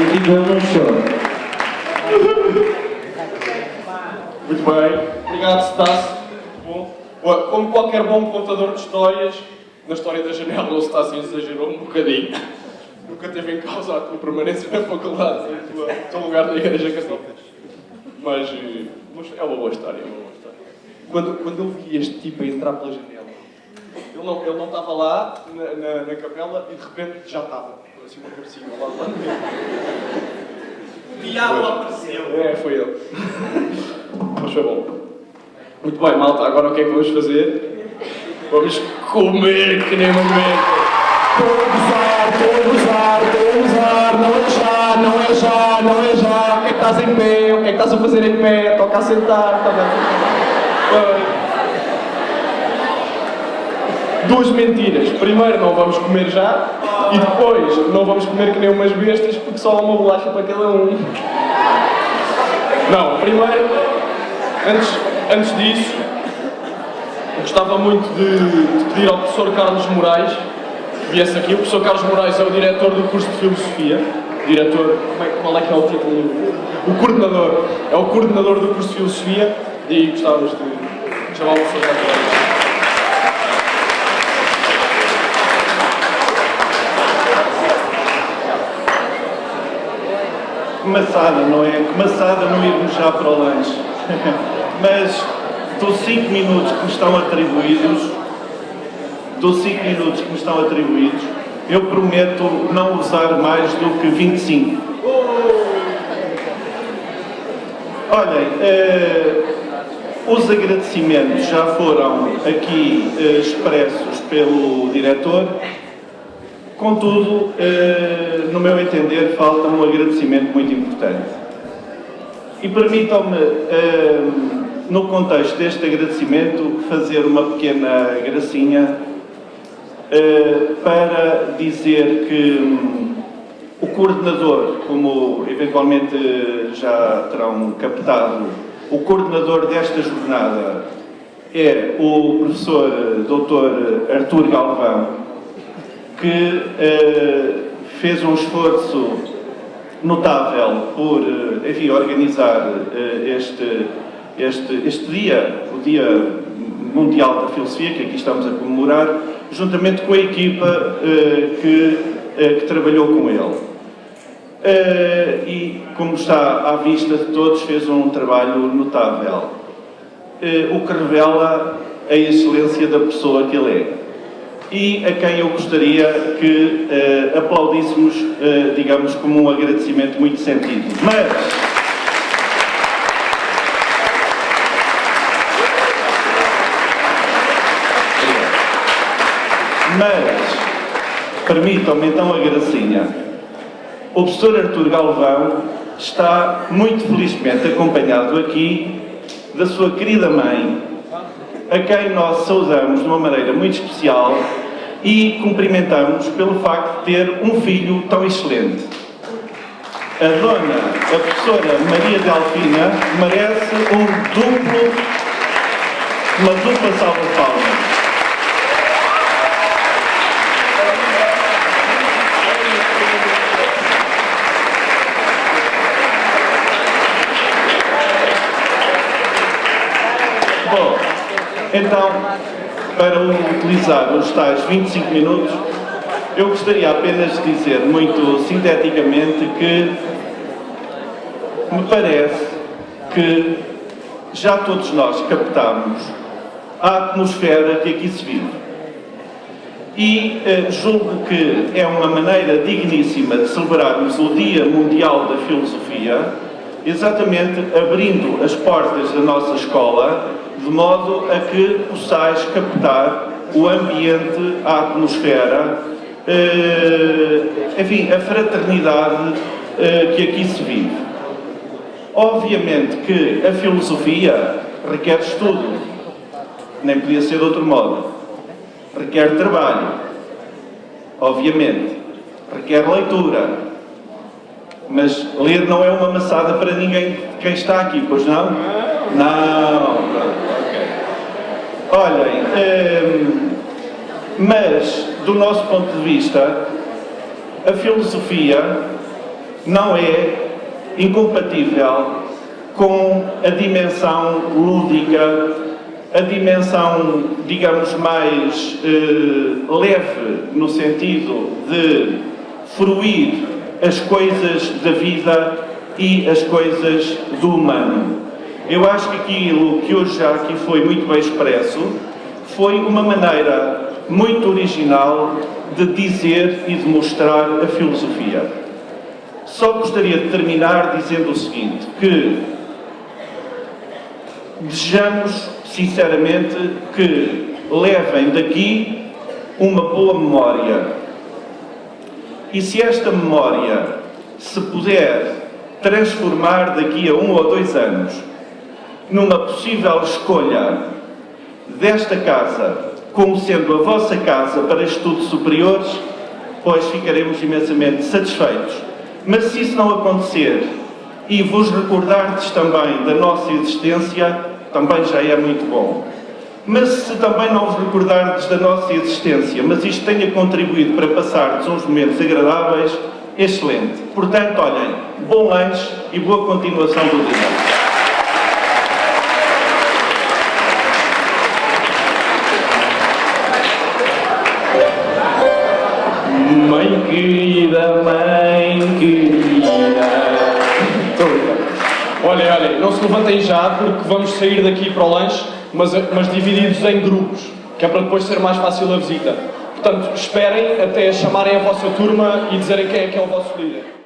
E eu não choro. Muito bem, obrigado, Stassi. Bom, como qualquer bom contador de histórias, na história da janela o Stassi exagerou um bocadinho. Nunca teve em causa a tua permanência na faculdade, o teu lugar na Igreja Católica. Mas é uma boa história, é uma boa história. Quando eu vi este tipo a entrar pela janela, ele não estava lá na capela e de repente já estava. Assim uma cabecinha lá do lado dele. O diabo apareceu. É, foi ele. Mas foi bom. Muito bem, malta, agora o que é que vamos fazer? Vamos comer que nem uma meta. Estou a gozar, não é já. O que é que estás em pé? O que é que estás a fazer em pé? Toca a sentar, toca a sentar. Duas mentiras. Primeiro, não vamos comer já. E depois, não vamos comer que nem umas bestas porque só há uma bolacha para cada um. Não, primeiro, antes disso, gostava muito de pedir ao professor Carlos Moraes que viesse aqui. O professor Carlos Moraes é o diretor do curso de Filosofia. Diretor, qual é que é o título? O coordenador. É o coordenador do curso de Filosofia e gostávamos de chamar o professor Carlos Moraes. Começada, não é? Começada não irmos já para o lanche. Mas dos 5 minutos que me estão atribuídos, eu prometo não usar mais do que 25. Olhem, os agradecimentos já foram aqui expressos pelo diretor. Contudo, no meu entender, falta um agradecimento muito importante. E permitam-me, no contexto deste agradecimento, fazer uma pequena gracinha para dizer que o coordenador, como eventualmente já terão captado, o coordenador desta jornada é o professor Dr. Artur Galvão, que fez um esforço notável por, enfim, organizar este dia, o Dia Mundial da Filosofia, que aqui estamos a comemorar, juntamente com a equipa que trabalhou com ele. E, como está à vista de todos, fez um trabalho notável, o que revela a excelência da pessoa que ele é. E a quem eu gostaria que aplaudíssemos, digamos, como um agradecimento muito sentido. Mas permitam-me então a gracinha. O professor Artur Galvão está muito felizmente acompanhado aqui da sua querida mãe, a quem nós saudamos de uma maneira muito especial e cumprimentamos pelo facto de ter um filho tão excelente. A professora Maria Delfina merece uma dupla salva de palmas. Bom, então, para utilizar os tais 25 minutos, eu gostaria apenas de dizer muito sinteticamente que me parece que já todos nós captamos a atmosfera que aqui se vive. E julgo que é uma maneira digníssima de celebrarmos o Dia Mundial da Filosofia, exatamente abrindo as portas da nossa escola, de modo a que possais captar o ambiente, a atmosfera, enfim, a fraternidade que aqui se vive. Obviamente que a filosofia requer estudo, nem podia ser de outro modo. Requer trabalho, obviamente. Requer leitura. Mas ler não é uma maçada para ninguém, quem está aqui, pois não? Não. Olhem, mas, do nosso ponto de vista, a filosofia não é incompatível com a dimensão lúdica, a dimensão, digamos, mais leve, no sentido de fruir as coisas da vida e as coisas do humano. Eu acho que aquilo que hoje já aqui foi muito bem expresso foi uma maneira muito original de dizer e de mostrar a filosofia. Só gostaria de terminar dizendo o seguinte, que desejamos sinceramente que levem daqui uma boa memória. E se esta memória se puder transformar daqui a 1 ou 2 anos numa possível escolha desta casa como sendo a vossa casa para estudos superiores, pois ficaremos imensamente satisfeitos. Mas se isso não acontecer e vos recordardes também da nossa existência, também já é muito bom. Mas se também não vos recordardes da nossa existência, mas isto tenha contribuído para passardes uns momentos agradáveis, excelente. Portanto, olhem, bom lanche e boa continuação do dia. Mãe querida, mãe querida. Olhem, não se levantem já porque vamos sair daqui para o lanche, mas divididos em grupos, que é para depois ser mais fácil a visita. Portanto, esperem até chamarem a vossa turma e dizerem quem é o vosso líder.